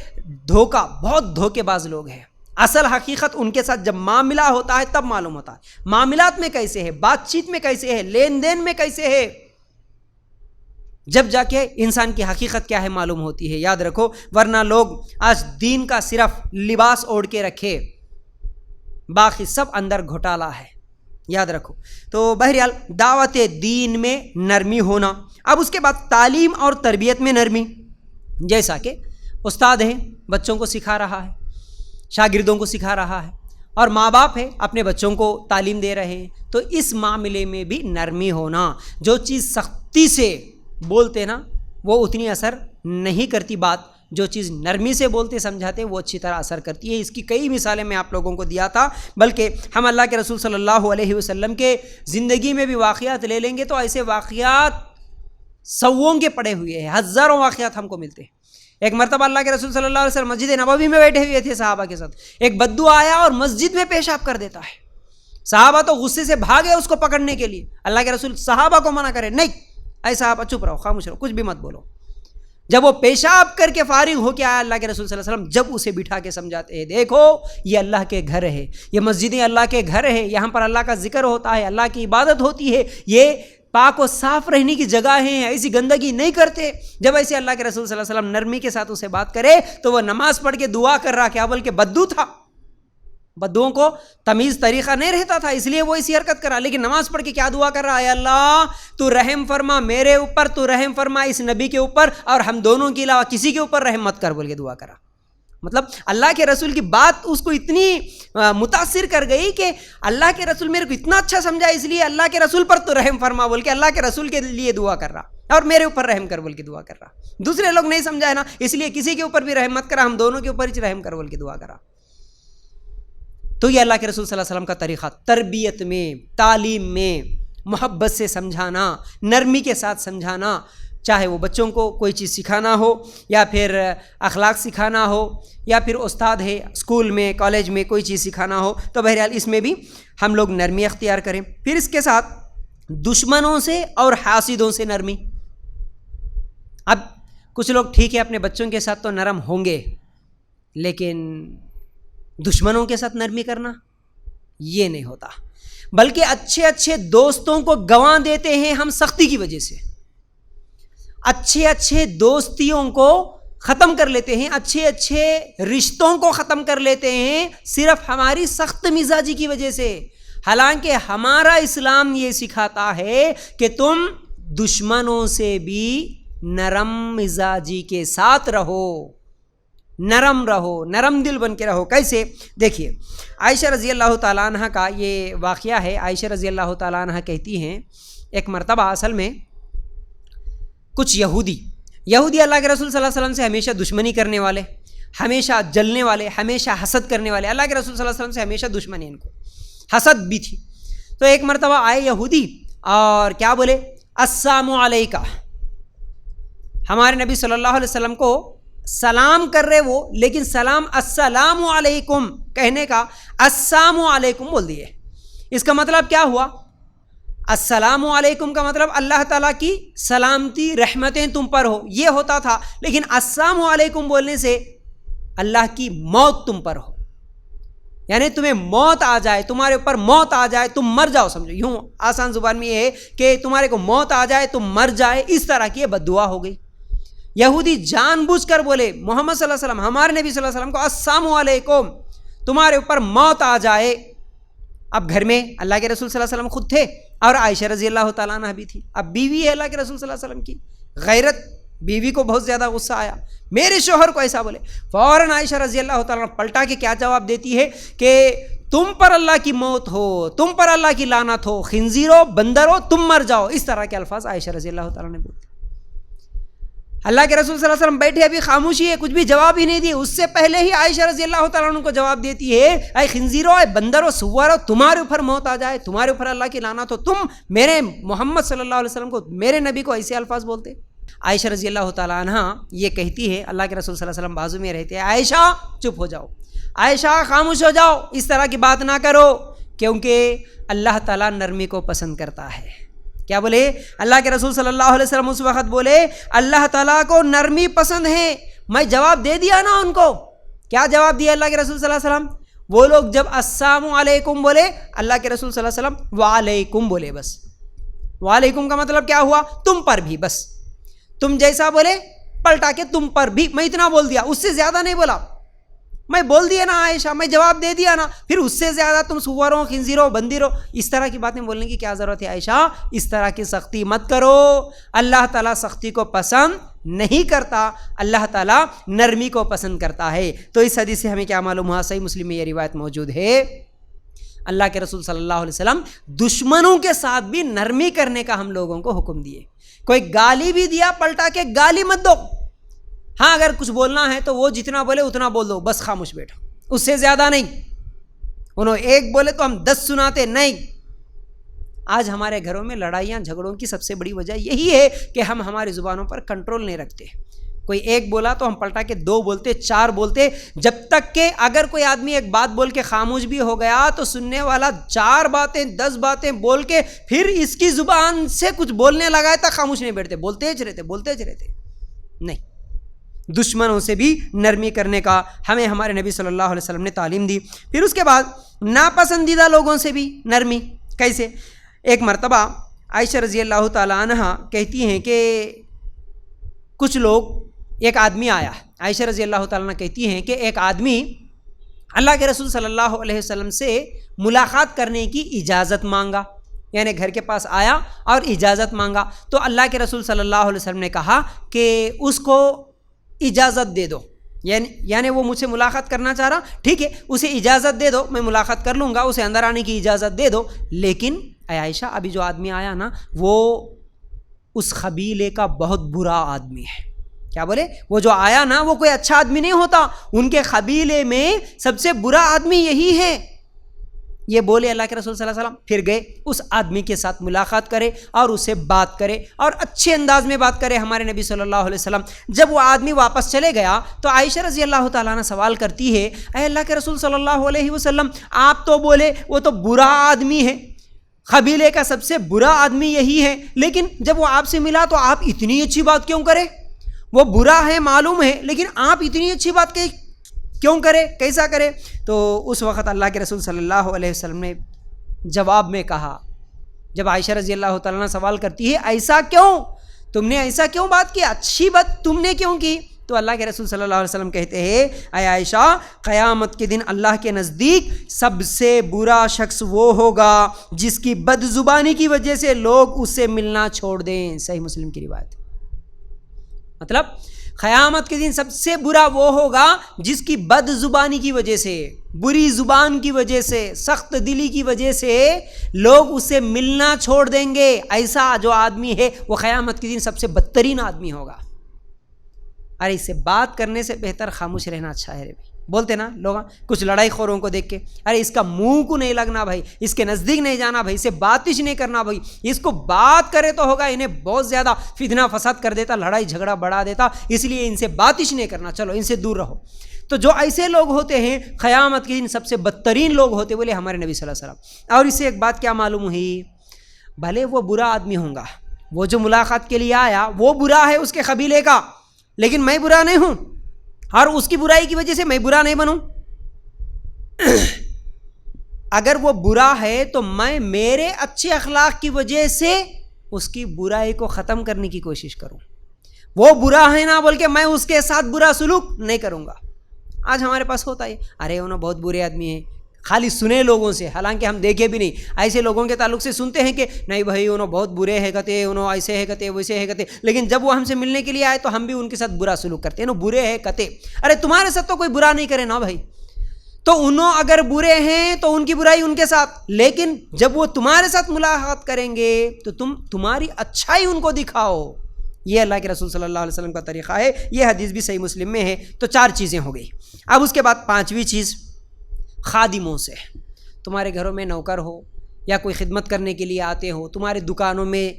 دھوکا، بہت دھوکے باز لوگ ہیں. اصل حقیقت ان کے ساتھ جب معاملہ ہوتا ہے تب معلوم ہوتا ہے، معاملات میں کیسے ہے، بات چیت میں کیسے ہے، لین دین میں کیسے ہے، جب جا کے انسان کی حقیقت کیا ہے معلوم ہوتی ہے. یاد رکھو، ورنہ لوگ آج دین کا صرف لباس اوڑھ کے رکھے، باقی سب اندر گھوٹالا ہے. یاد رکھو. تو بہرحال دعوت دین میں نرمی ہونا. اب اس کے بعد تعلیم اور تربیت میں نرمی. جیسا کہ استاد ہیں، بچوں کو سکھا رہا ہے، شاگردوں کو سکھا رہا ہے، اور ماں باپ ہے اپنے بچوں کو تعلیم دے رہے ہیں، تو اس معاملے میں بھی نرمی ہونا. جو چیز سختی سے بولتے نا وہ اتنی اثر نہیں کرتی بات، جو چیز نرمی سے بولتے سمجھاتے وہ اچھی طرح اثر کرتی ہے. اس کی کئی مثالیں میں آپ لوگوں کو دیا تھا، بلکہ ہم اللہ کے رسول صلی اللہ علیہ وسلم کے زندگی میں بھی واقعات لے لیں گے تو ایسے واقعات سووں کے پڑے ہوئے ہیں، ہزاروں واقعات ہم کو ملتے ہیں. ایک مرتبہ اللہ کے رسول صلی اللہ علیہ وسلم مسجد نبوی میں بیٹھے ہوئے تھے صحابہ کے ساتھ، ایک بدو آیا اور مسجد میں پیشاب کر دیتا ہے. صحابہ تو غصے سے بھاگے اس کو پکڑنے کے لیے. اللہ کے رسول صحابہ کو منع کرے، نہیں اے صحابہ چپ رہو، خاموش رہو، کچھ بھی مت بولو. جب وہ پیشاب کر کے فارغ ہو کے آیا، اللہ کے رسول صلی اللہ علیہ وسلم جب اسے بٹھا کے سمجھاتے ہیں، دیکھو یہ اللہ کے گھر ہے، یہ مسجدیں اللہ کے گھر ہے، یہاں پر اللہ کا ذکر ہوتا ہے، اللہ کی عبادت ہوتی ہے، یہ پاک و صاف رہنے کی جگہ ہیں، ایسی گندگی نہیں کرتے. جب ایسے اللہ کے رسول صلی اللہ علیہ وسلم نرمی کے ساتھ اسے بات کرے تو وہ نماز پڑھ کے دعا کر رہا، کیا بلکہ بدو تھا. بدوؤں کو تمیز طریقہ نہیں رہتا تھا، اس لیے وہ ایسی حرکت کرا، لیکن نماز پڑھ کے کیا دعا کر رہا ہے؟ اللہ تو رحم فرما میرے اوپر، تو رحم فرما اس نبی کے اوپر، اور ہم دونوں کے علاوہ کسی کے اوپر رحم مت کر، بول کے دعا کرا. مطلب اللہ کے رسول کی بات اس کو اتنی متاثر کر گئی کہ اللہ کے رسول میرے کو اتنا اچھا سمجھا، اس لیے اللہ کے رسول پر تو رحم فرما بول کے اللہ کے رسول کے لیے دعا کر رہا، اور میرے اوپر رحم کر بول کے دعا کر رہا. دوسرے لوگ نہیں سمجھا ہے نا، اس لیے کسی کے اوپر بھی رحم مت کرا، ہم دونوں کے اوپر ہی رحم کر بول کے دعا کرا. تو یہ اللہ کے رسول صلی اللہ علیہ وسلم کا طریقہ، تربیت میں، تعلیم میں محبت سے سمجھانا، نرمی کے ساتھ سمجھانا، چاہے وہ بچوں کو کوئی چیز سکھانا ہو، یا پھر اخلاق سکھانا ہو، یا پھر استاد ہے اسکول میں کالج میں کوئی چیز سکھانا ہو، تو بہرحال اس میں بھی ہم لوگ نرمی اختیار کریں. پھر اس کے ساتھ دشمنوں سے اور حاسدوں سے نرمی. اب کچھ لوگ ٹھیک ہے اپنے بچوں کے ساتھ تو نرم ہوں گے، لیکن دشمنوں کے ساتھ نرمی کرنا یہ نہیں ہوتا، بلکہ اچھے اچھے دوستوں کو گنوا دیتے ہیں ہم سختی کی وجہ سے. اچھے اچھے دوستیوں کو ختم کر لیتے ہیں، اچھے اچھے رشتوں کو ختم کر لیتے ہیں صرف ہماری سخت مزاجی کی وجہ سے. حالانکہ ہمارا اسلام یہ سکھاتا ہے کہ تم دشمنوں سے بھی نرم مزاجی کے ساتھ رہو، نرم رہو، نرم دل بن کے رہو. کیسے؟ دیکھیے عائشہ رضی اللہ تعالیٰ عنہ کا یہ واقعہ ہے. عائشہ رضی اللہ تعالیٰ عنہ کہتی ہیں ایک مرتبہ اصل میں کچھ یہودی اللہ کے رسول صلی اللہ علیہ وسلم سے ہمیشہ دشمنی کرنے والے، ہمیشہ جلنے والے، ہمیشہ حسد کرنے والے، اللہ کے رسول صلی اللہ علیہ وسلم سے ہمیشہ دشمنی، ان کو حسد بھی تھی. تو ایک مرتبہ آئے یہودی اور کیا بولے؟ السلام علیکہ. ہمارے نبی صلی اللہ علیہ وسلم کو سلام کر رہے وہ، لیکن سلام السلام علیکم کہنے کا السلام علیکم بول دیے. اس کا مطلب کیا ہوا؟ السلام علیکم کا مطلب اللہ تعالیٰ کی سلامتی رحمتیں تم پر ہو، یہ ہوتا تھا، لیکن السلام علیکم بولنے سے اللہ کی موت تم پر ہو، یعنی تمہیں موت آ جائے، تمہارے اوپر موت آ جائے، تم مر جاؤ، سمجھو یوں آسان زبان میں یہ ہے کہ تمہارے کو موت آ جائے، تم مر جائے، اس طرح کی یہ بد دعا ہو گئی۔ یہودی جان بوجھ کر بولے محمد صلی اللہ علیہ وسلم، ہمارے نبی صلی اللہ علیہ وسلم کو السلام علیکم، تمہارے اوپر موت آ جائے۔ اب گھر میں اللہ کے رسول صلی اللہ علیہ وسلم خود تھے اور عائشہ رضی اللہ تعالیٰ عنہ بھی تھی، اب بیوی ہے اللہ کے رسول صلی اللہ علیہ وسلم کی، غیرت، بیوی کو بہت زیادہ غصہ آیا، میرے شوہر کو ایسا بولے، فوراً عائشہ رضی اللہ تعالیٰ عنہ پلٹا کے کیا جواب دیتی ہے کہ تم پر اللہ کی موت ہو، تم پر اللہ کی لعنت ہو، خنزیرو، بندرو، تم مر جاؤ، اس طرح کے الفاظ عائشہ رضی اللہ تعالیٰ نے بولے۔ اللہ کے رسول صلی اللہ علیہ وسلم بیٹھے، ابھی خاموشی ہے، کچھ بھی جواب ہی نہیں دی، اس سے پہلے ہی عائشہ رضی اللہ تعالیٰ عنہ کو جواب دیتی ہے، اے خنزیرو، اے بندرو، سوارو، تمہارے اوپر موت آ جائے، تمہارے اوپر اللہ کی لعنت ہو، تم میرے محمد صلی اللہ علیہ وسلم کو، میرے نبی کو ایسے الفاظ بولتے۔ عائشہ رضی اللہ تعالیٰ عنہ یہ کہتی ہے، اللہ کے رسول صلی اللہ علیہ وسلم بازو میں رہتے ہیں، عائشہ چپ ہو جاؤ، عائشہ خاموش ہو جاؤ، اس طرح کی بات نہ کرو، کیونکہ اللہ تعالیٰ نرمی کو پسند کرتا ہے۔ کیا بولے اللہ کے رسول صلی اللہ علیہ وسلم؟ اس وقت بولے اللہ تعالیٰ کو نرمی پسند ہے۔ میں جواب دے دیا نا ان کو، کیا جواب دیا اللہ کے رسول صلی اللہ علیہ وسلم؟ وہ لوگ جب السلام علیکم بولے، اللہ کے رسول صلی اللہ علیہ وسلم وعلیکم بولے، بس وعلیکم کا مطلب کیا ہوا؟ تم پر بھی، بس تم جیسا بولے پلٹا کے تم پر بھی، میں اتنا بول دیا، اس سے زیادہ نہیں بولا، میں بول دیا نا عائشہ، میں جواب دے دیا نا، پھر اس سے زیادہ تم سوروں، خنزیروں، بندروں، اس طرح کی باتیں بولنے کی کیا ضرورت ہے؟ عائشہ اس طرح کی سختی مت کرو، اللہ تعالیٰ سختی کو پسند نہیں کرتا، اللہ تعالیٰ نرمی کو پسند کرتا ہے۔ تو اس حدیث سے ہمیں کیا معلوم ہوا؟ صحیح مسلم میں یہ روایت موجود ہے، اللہ کے رسول صلی اللہ علیہ وسلم دشمنوں کے ساتھ بھی نرمی کرنے کا ہم لوگوں کو حکم دیے۔ کوئی گالی بھی دیا، پلٹا کے گالی مت دو، ہاں اگر کچھ بولنا ہے تو وہ جتنا بولے اتنا بول دو، بس خاموش بیٹھو، اس سے زیادہ نہیں۔ انہوں ایک بولے تو ہم 10 سناتے نہیں۔ آج ہمارے گھروں میں لڑائیاں جھگڑوں کی سب سے بڑی وجہ یہی ہے کہ ہم ہماری زبانوں پر کنٹرول نہیں رکھتے۔ کوئی ایک بولا تو ہم پلٹا کے 2 بولتے، 4 بولتے، جب تک کہ اگر کوئی آدمی ایک بات بول کے خاموش بھی ہو گیا تو سننے والا 4 باتیں 10 باتیں بول کے پھر اس کی زبان سے کچھ بولنے لگا تک خاموش نہیں بیٹھتے، بولتے ہی رہتے۔ نہیں، دشمنوں سے بھی نرمی کرنے کا ہمیں ہمارے نبی صلی اللہ علیہ وسلم نے تعلیم دی۔ پھر اس کے بعد ناپسندیدہ لوگوں سے بھی نرمی کیسے؟ ایک مرتبہ عائشہ رضی اللہ تعالیٰ عنہ کہتی ہیں کہ کچھ لوگ، ایک آدمی آیا، عائشہ رضی اللہ تعالیٰ عنہ کہتی ہیں کہ ایک آدمی اللہ کے رسول صلی اللہ علیہ وسلم سے ملاقات کرنے کی اجازت مانگا، یعنی گھر کے پاس آیا اور اجازت مانگا، تو اللہ کے رسول صلی اللہ علیہ وسلم نے کہا کہ اس کو اجازت دے دو، یعنی وہ مجھ سے ملاقات کرنا چاہ رہا، ٹھیک ہے اسے اجازت دے دو، میں ملاقات کر لوں گا، اسے اندر آنے کی اجازت دے دو، لیکن اے عائشہ ابھی جو آدمی آیا نا وہ اس قبیلے کا بہت برا آدمی ہے۔ کیا بولے؟ وہ جو آیا نا وہ کوئی اچھا آدمی نہیں ہوتا، ان کے قبیلے میں سب سے برا آدمی یہی ہے، یہ بولے اللہ کے رسول صلی اللہ علیہ وسلم۔ پھر گئے اس آدمی کے ساتھ ملاقات کرے اور اسے بات کرے اور اچھے انداز میں بات کرے ہمارے نبی صلی اللہ علیہ وسلم۔ جب وہ آدمی واپس چلے گیا تو عائشہ رضی اللہ تعالیٰ عنہ سوال کرتی ہے، اے اللہ کے رسول صلی اللہ علیہ وسلم، آپ تو بولے وہ تو برا آدمی ہے، قبیلے کا سب سے برا آدمی یہی ہے، لیکن جب وہ آپ سے ملا تو آپ اتنی اچھی بات کیوں کرے؟ وہ برا ہے معلوم ہے، لیکن آپ اتنی اچھی بات کیوں کرے، کیسا کرے؟ تو اس وقت اللہ کے رسول صلی اللہ علیہ وسلم نے جواب میں کہا، جب عائشہ رضی اللہ تعالیٰ عنہ سوال کرتی ہے ایسا کیوں، تم نے ایسا کیوں بات کی، اچھی بات تم نے کیوں کی؟ تو اللہ کے رسول صلی اللہ علیہ وسلم کہتے ہیں، اے عائشہ قیامت کے دن اللہ کے نزدیک سب سے برا شخص وہ ہوگا جس کی بد زبانی کی وجہ سے لوگ اس سے ملنا چھوڑ دیں۔ صحیح مسلم کی روایت۔ مطلب قیامت کے دن سب سے برا وہ ہوگا جس کی بد زبانی کی وجہ سے، بری زبان کی وجہ سے، سخت دلی کی وجہ سے لوگ اس سے ملنا چھوڑ دیں گے۔ ایسا جو آدمی ہے وہ قیامت کے دن سب سے بدترین آدمی ہوگا۔ ارے اس سے بات کرنے سے بہتر خاموش رہنا اچھا ہے۔ بولتے نا لوگ کچھ لڑائی خوروں کو دیکھ کے، ارے اس کا منہ کو نہیں لگنا بھائی، اس کے نزدیک نہیں جانا بھائی، اسے باتش نہیں کرنا بھائی، اس کو بات کرے تو ہوگا انہیں بہت زیادہ فتنہ فساد کر دیتا، لڑائی جھگڑا بڑھا دیتا، اس لیے ان سے باتش نہیں کرنا، چلو ان سے دور رہو۔ تو جو ایسے لوگ ہوتے ہیں قیامت کے دن سب سے بدترین لوگ ہوتے بولے ہمارے نبی صلی اللہ علیہ وسلم۔ اور اس سے ایک بات کیا معلوم ہوئی؟ بھلے وہ برا آدمی ہوں گا، وہ جو ملاقات کے لیے آیا وہ برا ہے اس کے قبیلے کا، لیکن میں برا نہیں ہوں، اور اس کی برائی کی وجہ سے میں برا نہیں بنوں۔ اگر وہ برا ہے تو میں میرے اچھے اخلاق کی وجہ سے اس کی برائی کو ختم کرنے کی کوشش کروں۔ وہ برا ہے نا بول کے میں اس کے ساتھ برا سلوک نہیں کروں گا۔ آج ہمارے پاس ہوتا ہے، ارے انہوں بہت برے آدمی ہیں، خالی سنے لوگوں سے، حالانکہ ہم دیکھے بھی نہیں، ایسے لوگوں کے تعلق سے سنتے ہیں کہ نہیں بھائی انہوں بہت برے ہے کہتے، انہوں ایسے ہے کہتے، ویسے ہے کہتے، لیکن جب وہ ہم سے ملنے کے لیے آئے تو ہم بھی ان کے ساتھ برا سلوک کرتے ہیں، انہوں برے ہے کہتے۔ ارے تمہارے ساتھ تو کوئی برا نہیں کرے نا بھائی، تو انہوں اگر برے ہیں تو ان کی برائی ان کے ساتھ، لیکن جب وہ تمہارے ساتھ ملاقات کریں گے تو تمہاری اچھائی ان کو دکھاؤ۔ یہ اللہ کے رسول صلی اللہ علیہ وسلم کا طریقہ ہے، یہ حدیث بھی صحیح مسلم میں ہے۔ تو 4 چیزیں ہو گئی۔ اب اس کے بعد 5ویں چیز، خادموں سے۔ تمہارے گھروں میں نوکر ہو یا کوئی خدمت کرنے کے لیے آتے ہو، تمہارے دکانوں میں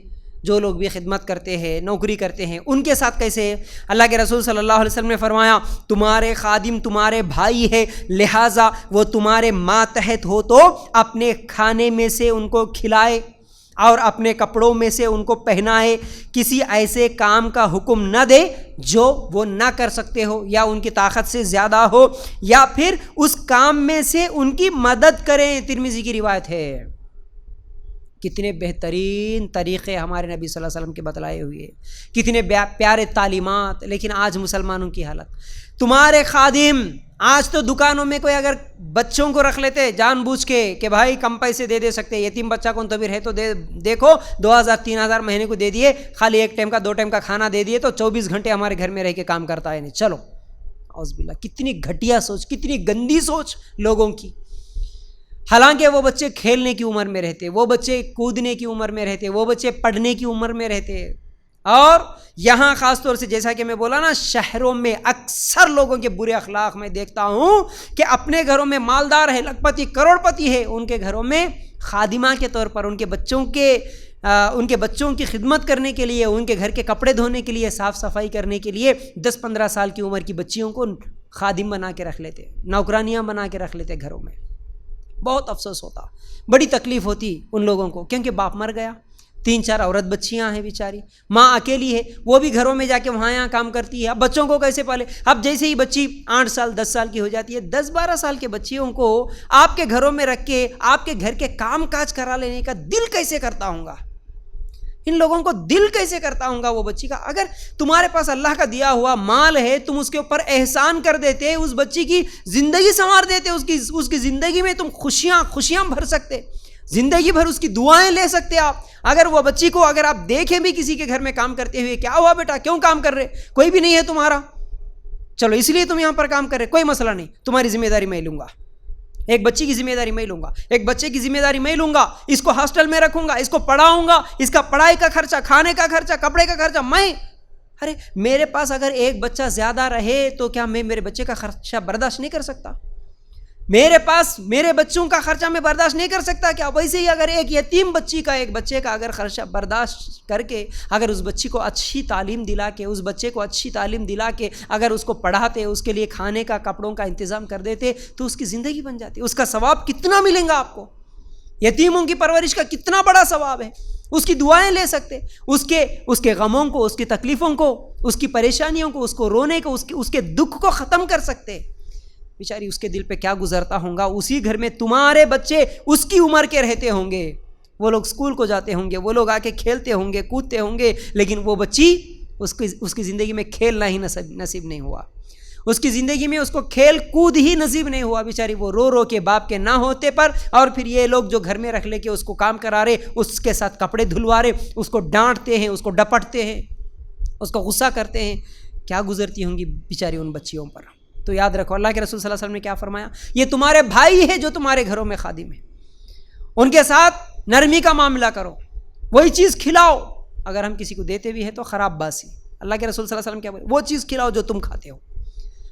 جو لوگ بھی خدمت کرتے ہیں، نوکری کرتے ہیں، ان کے ساتھ کیسے؟ اللہ کے رسول صلی اللہ علیہ وسلم نے فرمایا تمہارے خادم تمہارے بھائی ہے، لہٰذا وہ تمہارے ماتحت ہو تو اپنے کھانے میں سے ان کو کھلائے اور اپنے کپڑوں میں سے ان کو پہنائے، کسی ایسے کام کا حکم نہ دے جو وہ نہ کر سکتے ہو یا ان کی طاقت سے زیادہ ہو، یا پھر اس کام میں سے ان کی مدد کریں۔ ترمذی کی روایت ہے۔ کتنے بہترین طریقے ہمارے نبی صلی اللہ علیہ وسلم کے بتلائے ہوئے، کتنے پیارے تعلیمات، لیکن آج مسلمانوں کی حالت، تمہارے خادم آج تو دکانوں میں کوئی اگر بچوں کو رکھ لیتے جان بوجھ کے کہ بھائی کم پیسے دے سکتے، یتیم بچہ کون تو بھی ہے تو دیکھو 2000-3000 مہینے کو دے دیے، خالی 1 ٹائم کا 2 ٹائم کا کھانا دے دیے تو 24 گھنٹے ہمارے گھر میں رہ کے کام کرتا ہے، نہیں چلو اعوذ باللہ۔ کتنی گھٹیا سوچ، کتنی گندی سوچ لوگوں کی۔ حالانکہ وہ بچے کھیلنے کی عمر میں رہتے، وہ بچے کودنے کی عمر میں رہتے، وہ بچے پڑھنے کی عمر میں رہتے۔ اور یہاں خاص طور سے جیسا کہ میں بولا نا، شہروں میں اکثر لوگوں کے برے اخلاق میں دیکھتا ہوں کہ اپنے گھروں میں مالدار ہے، لکھ پتی کروڑ پتی ہے، ان کے گھروں میں خادمہ کے طور پر ان کے بچوں کی خدمت کرنے کے لیے، ان کے گھر کے کپڑے دھونے کے لیے، صاف صفائی کرنے کے لیے 10-15 سال کی عمر کی بچیوں کو خادم بنا کے رکھ لیتے، نوکرانیاں بنا کے رکھ لیتے گھروں میں۔ بہت افسوس ہوتا، بڑی تکلیف ہوتی ان لوگوں کو، کیونکہ باپ مر گیا، 3-4 عورت بچیاں ہیں بیچاری، ماں اکیلی ہے، وہ بھی گھروں میں جا کے وہاں یہاں کام کرتی ہے۔ اب بچوں کو کیسے پالے؟ اب جیسے ہی بچی 8 سال 10 سال کی ہو جاتی ہے، 10-12 سال کے بچیوں کو آپ کے گھروں میں رکھ کے آپ کے گھر کے کام کاج کرا لینے کا دل کیسے کرتا ہوں گا؟ ان لوگوں کو دل کیسے کرتا ہوں گا وہ بچی کا؟ اگر تمہارے پاس اللہ کا دیا ہوا مال ہے، تم اس کے اوپر احسان کر دیتے، اس بچی کی زندگی سنوار دیتے، اس کی زندگی میں تم خوشیاں بھر سکتے، زندگی بھر اس کی دعائیں لے سکتے آپ۔ اگر وہ بچی کو اگر آپ دیکھیں بھی کسی کے گھر میں کام کرتے ہوئے، کیا ہوا بیٹا کیوں کام کر رہے؟ کوئی بھی نہیں ہے تمہارا، چلو اس لیے تم یہاں پر کام کر رہے، کوئی مسئلہ نہیں، تمہاری ذمہ داری میں لوں گا، ایک بچی کی ذمہ داری میں لوں گا، ایک بچے کی ذمہ داری میں لوں گا، اس کو ہاسٹل میں رکھوں گا، اس کو پڑھاؤں گا، اس کا پڑھائی کا خرچہ، کھانے کا خرچہ، کپڑے کا خرچہ میں۔ ارے میرے پاس اگر ایک بچہ زیادہ رہے تو کیا میں میرے بچے کا خرچہ برداشت نہیں کر سکتا؟ میرے پاس میرے بچوں کا خرچہ میں برداشت نہیں کر سکتا کیا؟ ویسے ہی اگر ایک یتیم ایک بچے کا اگر خرچہ برداشت کر کے اگر اس بچی کو اچھی تعلیم دلا کے، اس بچے کو اچھی تعلیم دلا کے اگر اس کو پڑھاتے، اس کے لیے کھانے کا کپڑوں کا انتظام کر دیتے تو اس کی زندگی بن جاتی۔ اس کا ثواب کتنا ملے گا آپ کو؟ یتیموں کی پرورش کا کتنا بڑا ثواب ہے، اس کی دعائیں لے سکتے، اس کے غموں کو، اس کی تکلیفوں کو، اس کی پریشانیوں کو، اس کو رونے کو، اس کے دکھ کو ختم کر سکتے۔ بیچاری اس کے دل پہ کیا گزرتا ہوں گا؟ اسی گھر میں تمہارے بچے اس کی عمر کے رہتے ہوں گے، وہ لوگ اسکول کو جاتے ہوں گے، وہ لوگ آ کے کھیلتے ہوں گے، کودتے ہوں گے، لیکن وہ بچی اس کی زندگی میں کھیلنا ہی نصیب نہیں ہوا، اس کی زندگی میں اس کو کھیل کود ہی نصیب نہیں ہوا۔ بیچاری وہ رو رو کے باپ کے نہ ہوتے پر، اور پھر یہ لوگ جو گھر میں رکھ لے کے اس کو کام کرا رہے، اس کے ساتھ کپڑے دھلوا رہے، اس کو ڈانٹتے ہیں، اس کو ڈپٹتے ہیں، اس کو غصہ کرتے ہیں، کیا گزرتی ہوں گی بیچاری ان بچیوں پر؟ تو یاد رکھو، اللہ کے رسول صلی اللہ علیہ وسلم نے کیا فرمایا؟ یہ تمہارے بھائی ہیں جو تمہارے گھروں میں خادم ہیں، ان کے ساتھ نرمی کا معاملہ کرو، وہی چیز کھلاؤ، اگر ہم کسی کو دیتے بھی ہیں تو خراب باسی۔ اللہ کے رسول صلی اللہ علیہ وسلم کیا بولے؟ وہ چیز کھلاؤ جو تم کھاتے ہو،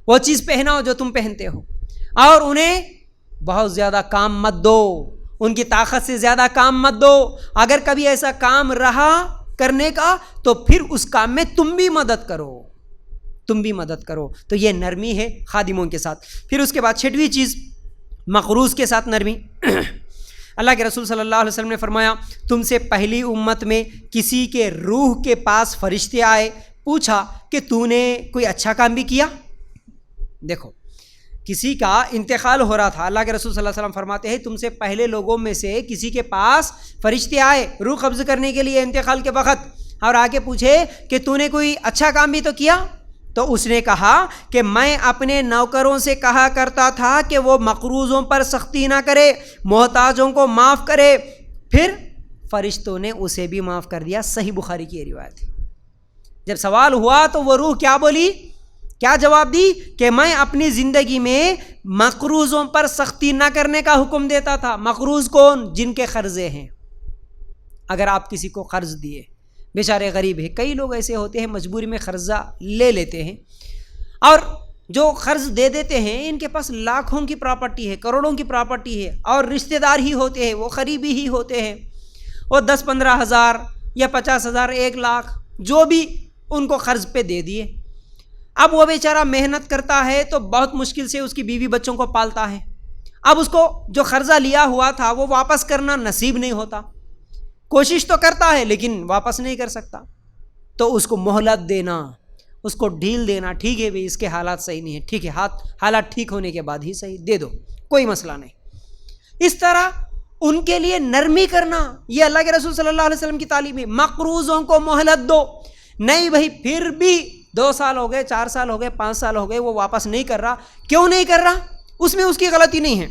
وہ چیز پہناؤ جو تم پہنتے ہو، اور انہیں بہت زیادہ کام مت دو، ان کی طاقت سے زیادہ کام مت دو۔ اگر کبھی ایسا کام رہا کرنے کا تو پھر اس کام میں تم بھی مدد کرو، تو یہ نرمی ہے خادموں کے ساتھ۔ پھر اس کے بعد 6ویں چیز، مقروض کے ساتھ نرمی۔ اللہ کے رسول صلی اللہ علیہ وسلم نے فرمایا تم سے پہلی امت میں کسی کے روح کے پاس فرشتے آئے، پوچھا کہ تو نے کوئی اچھا کام بھی کیا؟ دیکھو کسی کا انتقال ہو رہا تھا، اللہ کے رسول صلی اللہ علیہ وسلم فرماتے ہیں تم سے پہلے لوگوں میں سے کسی کے پاس فرشتے آئے روح قبض کرنے کے لیے انتقال کے وقت، اور آگے پوچھے کہ تو نے کوئی اچھا کام بھی تو کیا؟ تو اس نے کہا کہ میں اپنے نوکروں سے کہا کرتا تھا کہ وہ مقروضوں پر سختی نہ کرے، محتاجوں کو معاف کرے، پھر فرشتوں نے اسے بھی معاف کر دیا۔ صحیح بخاری کی یہ روایت ہے۔ جب سوال ہوا تو وہ روح کیا بولی، کیا جواب دی کہ میں اپنی زندگی میں مقروضوں پر سختی نہ کرنے کا حکم دیتا تھا۔ مقروض کون؟ جن کے قرضے ہیں۔ اگر آپ کسی کو قرض دیے، بیچارے غریب ہیں، کئی لوگ ایسے ہوتے ہیں مجبوری میں قرضہ لے لیتے ہیں، اور جو قرض دے دیتے ہیں ان کے پاس لاکھوں کی پراپرٹی ہے، کروڑوں کی پراپرٹی ہے، اور رشتہ دار ہی ہوتے ہیں، وہ قریبی ہی ہوتے ہیں، وہ 10-15 ہزار یا 50 ہزار 1 لاکھ جو بھی ان کو قرض پہ دے دیے۔ اب وہ بیچارہ محنت کرتا ہے تو بہت مشکل سے اس کی بیوی بچوں کو پالتا ہے، اب اس کو جو قرضہ لیا ہوا تھا وہ واپس کرنا نصیب نہیں ہوتا، کوشش تو کرتا ہے لیکن واپس نہیں کر سکتا، تو اس کو مہلت دینا، اس کو ڈھیل دینا، ٹھیک ہے بھئی اس کے حالات صحیح نہیں ہیں، ٹھیک ہے حالات ٹھیک ہونے کے بعد ہی صحیح دے دو، کوئی مسئلہ نہیں۔ اس طرح ان کے لیے نرمی کرنا، یہ اللہ کے رسول صلی اللہ علیہ وسلم کی تعلیم ہے۔ مقروضوں کو مہلت دو، نہیں بھئی پھر بھی 2 سال ہو گئے، 4 سال ہو گئے، 5 سال ہو گئے، وہ واپس نہیں کر رہا، کیوں نہیں کر رہا؟ اس میں اس کی غلطی نہیں ہے،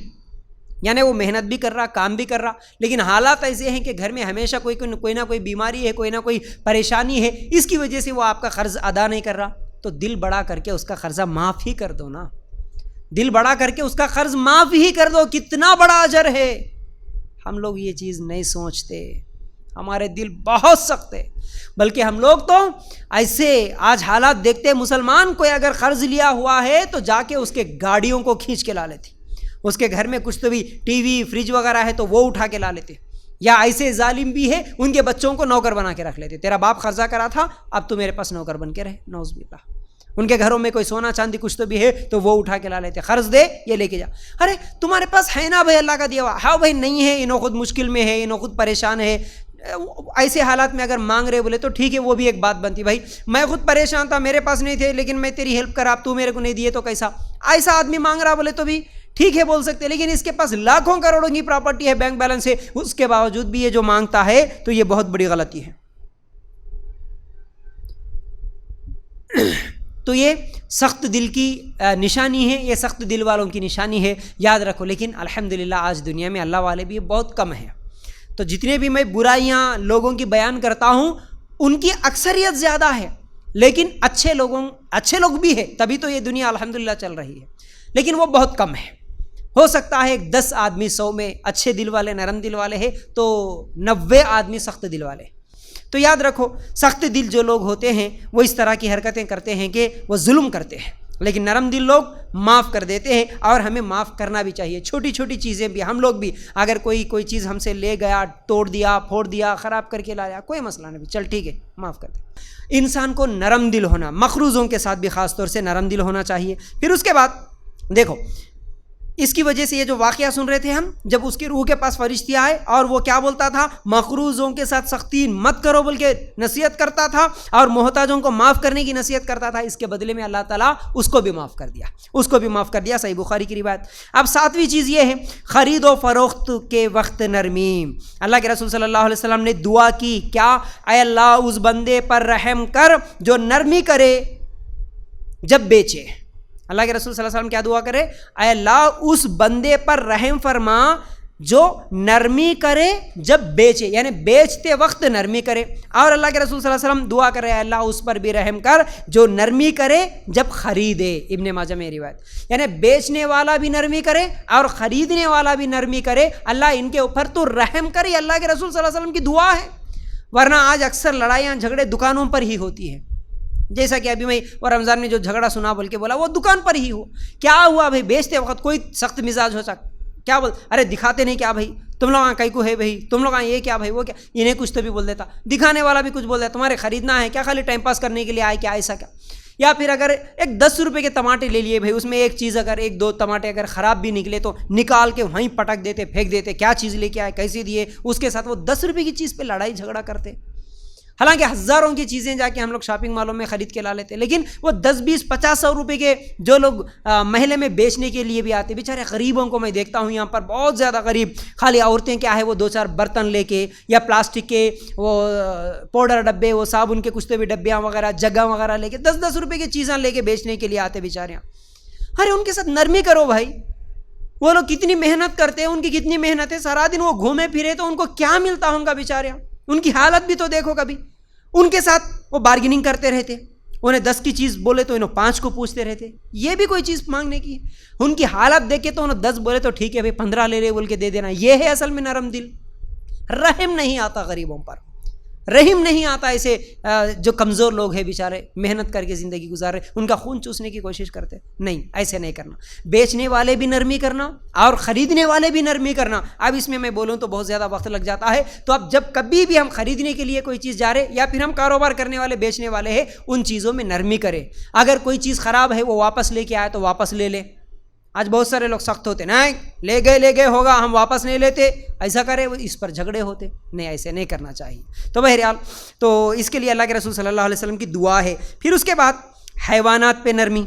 یعنی وہ محنت بھی کر رہا، کام بھی کر رہا، لیکن حالات ایسے ہیں کہ گھر میں ہمیشہ کوئی نہ کوئی بیماری ہے، کوئی نہ کوئی پریشانی ہے، اس کی وجہ سے وہ آپ کا قرض ادا نہیں کر رہا، تو دل بڑا کر کے اس کا قرضہ معاف ہی کر دو نا، دل بڑا کر کے اس کا قرض معاف ہی کر دو، کتنا بڑا اجر ہے۔ ہم لوگ یہ چیز نہیں سوچتے، ہمارے دل بہت سخت ہے، بلکہ ہم لوگ تو ایسے آج حالات دیکھتے، مسلمان کوئی اگر قرض لیا ہوا ہے تو جا کے اس کے گاڑیوں کو کھینچ کے لا لیتے، اس کے گھر میں کچھ تو بھی ٹی وی فریج وغیرہ ہے تو وہ اٹھا کے لا لیتے، یا ایسے ظالم بھی ہے ان کے بچوں کو نوکر بنا کے رکھ لیتے، تیرا باپ قرضہ کرا تھا اب تو میرے پاس نوکر بن کے رہے، نعوذ باللہ۔ ان کے گھروں میں کوئی سونا چاندی کچھ تو بھی ہے تو وہ اٹھا کے لا لیتے، قرض دے یہ لے کے جا، ارے تمہارے پاس ہے نا بھائی اللہ کا دیا ہوا، ہاں بھائی نہیں ہے، انہوں خود مشکل میں ہے، انہوں خود پریشان ہے، ایسے حالات میں اگر مانگ رہے بولے تو ٹھیک ہے، وہ بھی ایک بات بنتی، بھائی میں خود پریشان تھا، میرے پاس نہیں تھے لیکن میں تیری ہیلپ کرا، اب تو میرے کو نہیں دیے تو کیسا، ایسا آدمی مانگ رہا بولے تو بھی ٹھیک ہے بول سکتے، لیکن اس کے پاس لاکھوں کروڑوں کی پراپرٹی ہے، بینک بیلنس ہے، اس کے باوجود بھی یہ جو مانگتا ہے تو یہ بہت بڑی غلطی ہے۔ تو یہ سخت دل کی نشانی ہے، یہ سخت دل والوں کی نشانی ہے، یاد رکھو۔ لیکن الحمدللہ آج دنیا میں اللہ والے بھی بہت کم ہیں، تو جتنے بھی میں برائیاں لوگوں کی بیان کرتا ہوں ان کی اکثریت زیادہ ہے، لیکن اچھے لوگ بھی ہیں، تبھی تو یہ دنیا الحمدللہ چل رہی ہے، لیکن وہ بہت کم ہے۔ ہو سکتا ہے 10 آدمی 100 میں اچھے دل والے نرم دل والے ہیں تو 90 آدمی سخت دل والے۔ تو یاد رکھو سخت دل جو لوگ ہوتے ہیں وہ اس طرح کی حرکتیں کرتے ہیں کہ وہ ظلم کرتے ہیں، لیکن نرم دل لوگ معاف کر دیتے ہیں، اور ہمیں معاف کرنا بھی چاہیے۔ چھوٹی چھوٹی چیزیں بھی ہم لوگ بھی، اگر کوئی چیز ہم سے لے گیا، توڑ دیا، پھوڑ دیا، خراب کر کے لایا، کوئی مسئلہ نہیں، چل ٹھیک ہے معاف کر دے۔ انسان کو نرم دل ہونا، مقروضوں کے ساتھ بھی خاص طور سے نرم دل ہونا چاہیے۔ پھر اس کے بعد دیکھو اس کی وجہ سے یہ جو واقعہ سن رہے تھے ہم، جب اس کی روح کے پاس فرشتے آئے اور وہ کیا بولتا تھا، مقروضوں کے ساتھ سختی مت کرو بلکہ نصیحت کرتا تھا، اور محتاجوں کو معاف کرنے کی نصیحت کرتا تھا، اس کے بدلے میں اللہ تعالیٰ اس کو بھی معاف کر دیا، صحیح بخاری کی روایت۔ اب 7ویں چیز یہ ہے خرید و فروخت کے وقت نرمی۔ اللہ کے رسول صلی اللہ علیہ وسلم نے دعا کی، کیا؟ اے اللہ اس بندے پر رحم کر جو نرمی کرے جب بیچے۔ اللہ کے رسول صلی اللہ علیہ وسلم کیا دعا کرے؟ اے اللہ اس بندے پر رحم فرما جو نرمی کرے جب بیچے، یعنی بیچتے وقت نرمی کرے۔ اور اللہ کے رسول صلی اللہ علیہ وسلم دعا کرے، اے اللہ اس پر بھی رحم کر جو نرمی کرے جب خریدے۔ ابن ماجہ میں روایت، یعنی بیچنے والا بھی نرمی کرے اور خریدنے والا بھی نرمی کرے، اللہ ان کے اوپر تو رحم کرے۔ اللہ کے رسول صلی اللہ علیہ وسلم کی دعا ہے، ورنہ آج اکثر لڑائیاں جھگڑے دکانوں پر ہی ہوتی ہیں، جیسا کہ ابھی میں وہ رمضان میں جو جھگڑا سنا بول کے بولا وہ دکان پر ہی ہو۔ کیا ہوا بھائی؟ بیچتے وقت کوئی سخت مزاج ہو سکتا، کیا بول، ارے دکھاتے نہیں کیا بھائی، تم لوگ کئی کو ہے بھائی، تم لوگ یہ کیا بھائی، وہ کیا، انہیں کچھ تو بھی بول دیتا، دکھانے والا بھی کچھ بول دیتا، تمہارے خریدنا ہے کیا، خالی ٹائم پاس کرنے کے لیے آئے کیا، ایسا کیا، یا پھر اگر ایک 10 روپے کے ٹماٹے لے لیے بھائی، اس میں ایک چیز اگر 1-2 ٹماٹے اگر خراب بھی نکلے تو نکال کے وہیں پٹک دیتے، پھینک دیتے، کیا چیز لے کے آئے، کیسے دیے، اس کے ساتھ وہ 10 روپے کی چیز پہ لڑائی جھگڑا کرتے. حالانکہ ہزاروں کی چیزیں جا کے ہم لوگ شاپنگ مالوں میں خرید کے لا لیتے، لیکن وہ 10-20-50-100 روپے کے جو لوگ محلے میں بیچنے کے لیے بھی آتے، بیچارے غریبوں کو میں دیکھتا ہوں یہاں پر بہت زیادہ غریب، خالی عورتیں کیا ہے وہ 2-4 برتن لے کے یا پلاسٹک کے وہ پاؤڈر ڈبے، وہ صابن کے کچھ تو بھی ڈبیاں وغیرہ، جگہ وغیرہ لے کے 10-10 روپے کی چیزیں لے کے بیچنے کے لیے آتے بیچارے. ارے ان کے ساتھ نرمی کرو بھائی، وہ لوگ کتنی محنت کرتے ہیں، ان کی کتنی محنت ہے، سارا دن وہ گھومے پھرے تو ان کو کیا ملتا ہوگا بیچارے، ان کی حالت بھی تو دیکھو کبھی. ان کے ساتھ وہ بارگیننگ کرتے رہتے، انہیں 10 کی چیز بولے تو انہوں 5 کو پوچھتے رہتے، یہ بھی کوئی چیز مانگنے کی ہے. ان کی حالت دیکھ کے تو انہوں 10 بولے تو ٹھیک ہے بھائی 15 لے رہے بول کے دے دینا. یہ ہے اصل میں نرم دل. رحم نہیں آتا غریبوں پر، رحم نہیں آتا. ایسے جو کمزور لوگ ہیں بیچارے محنت کر کے زندگی گزار رہے، ان کا خون چوسنے کی کوشش کرتے. نہیں، ایسے نہیں کرنا. بیچنے والے بھی نرمی کرنا اور خریدنے والے بھی نرمی کرنا. اب اس میں بولوں تو بہت زیادہ وقت لگ جاتا ہے، تو اب جب کبھی بھی ہم خریدنے کے لیے کوئی چیز جا رہے یا پھر ہم کاروبار کرنے والے بیچنے والے ہیں، ان چیزوں میں نرمی کریں. اگر کوئی چیز خراب ہے وہ واپس لے کے آئے تو واپس لے لیں. آج بہت سارے لوگ سخت ہوتے، نہیں لے گئے ہوگا ہم واپس نہیں لیتے، ایسا کرے، اس پر جھگڑے ہوتے. نہیں، ایسے نہیں کرنا چاہیے. تو بہرحال تو اس کے لیے اللہ کے رسول صلی اللہ علیہ وسلم کی دعا ہے. پھر اس کے بعد حیوانات پہ نرمی.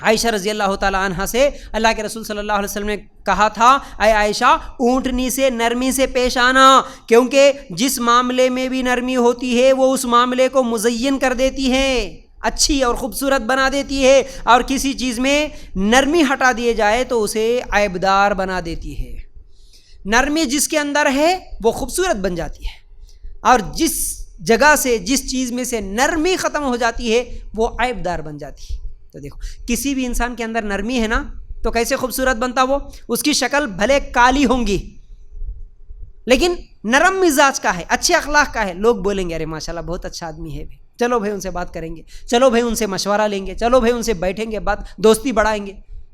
عائشہ رضی اللہ تعالی عنہ سے اللہ کے رسول صلی اللہ علیہ وسلم نے کہا تھا، اے عائشہ اونٹنی سے نرمی سے پیش آنا، کیونکہ جس معاملے میں بھی نرمی ہوتی ہے وہ اس معاملے کو مزین کر دیتی ہے، اچھی اور خوبصورت بنا دیتی ہے، اور کسی چیز میں نرمی ہٹا دیے جائے تو اسے عیبدار بنا دیتی ہے. نرمی جس کے اندر ہے وہ خوبصورت بن جاتی ہے، اور جس جگہ سے جس چیز میں سے نرمی ختم ہو جاتی ہے وہ عیبدار بن جاتی ہے. تو دیکھو کسی بھی انسان کے اندر نرمی ہے نا تو کیسے خوبصورت بنتا، وہ اس کی شکل بھلے کالی ہوں گی لیکن نرم مزاج کا ہے، اچھے اخلاق کا ہے، لوگ بولیں گے ارے ماشاءاللہ بہت اچھا آدمی ہے، چلو بھائی ان سے بات کریں گے، چلو بھائی ان سے مشورہ لیں گے، چلو بھائی ان سے بیٹھیں گے، بات دوستی بڑھائیں گے.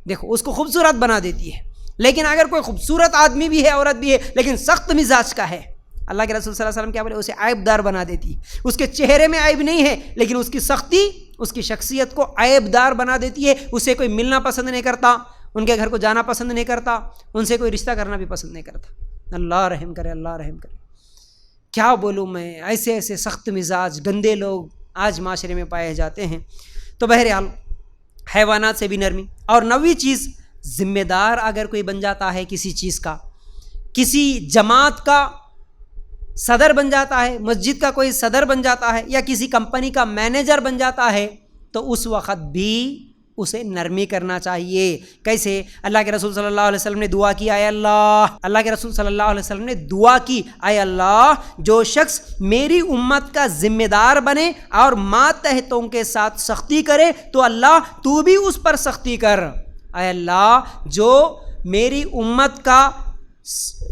دیکھو اس کو خوبصورت بنا دیتی ہے. لیکن اگر کوئی خوبصورت آدمی بھی ہے، عورت بھی ہے، لیکن سخت مزاج کا ہے، اللہ کے رسول صلی اللہ علیہ وسلم کیا بولے، اسے عیب دار بنا دیتی ہے. اس کے چہرے میں عیب نہیں ہے لیکن اس کی سختی اس کی شخصیت کو عیب دار بنا دیتی ہے. اسے کوئی ملنا پسند نہیں کرتا، ان کے گھر کو جانا پسند نہیں کرتا، ان سے کوئی رشتہ کرنا بھی پسند نہیں کرتا. اللہ رحم کرے، اللہ رحم کرے. کیا بولوں میں، ایسے ایسے سخت مزاج گندے لوگ آج معاشرے میں پائے جاتے ہیں. تو بہرحال حیوانات سے بھی نرمی. اور 9ویں چیز، ذمہ دار اگر کوئی بن جاتا ہے کسی چیز کا، کسی جماعت کا صدر بن جاتا ہے، مسجد کا کوئی صدر بن جاتا ہے یا کسی کمپنی کا مینیجر بن جاتا ہے، تو اس وقت بھی اسے نرمی کرنا چاہیے. کیسے؟ اللہ کے رسول صلی اللہ علیہ وسلم نے دعا کی، اے اللہ کے رسول صلی اللہ علیہ وسلم نے دعا کی، اے اللہ جو شخص میری امت کا ذمہ دار بنے اور ماتحتوں کے ساتھ سختی کرے تو اللہ تو بھی اس پر سختی کر. اے اللہ جو میری امت کا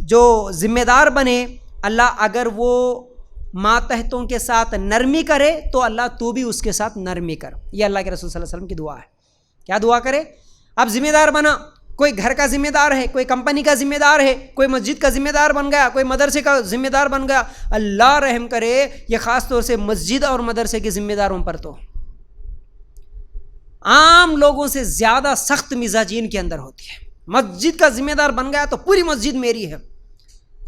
جو ذمہ دار بنے، اللہ اگر وہ ماتحتوں کے ساتھ نرمی کرے تو اللہ تو بھی اس کے ساتھ نرمی کر. یہ اللہ کے رسول صلی اللہ علیہ وسلم کی دعا ہے. کیا دعا کرے؟ اب ذمہ دار بنا، کوئی گھر کا ذمہ دار ہے، کوئی کمپنی کا ذمہ دار ہے، کوئی مسجد کا ذمہ دار بن گیا، کوئی مدرسے کا ذمہ دار بن گیا. اللہ رحم کرے، یہ خاص طور سے مسجد اور مدرسے کے ذمہ داروں پر تو عام لوگوں سے زیادہ سخت مزاجی ان کے اندر ہوتی ہے. مسجد کا ذمہ دار بن گیا تو پوری مسجد میری ہے.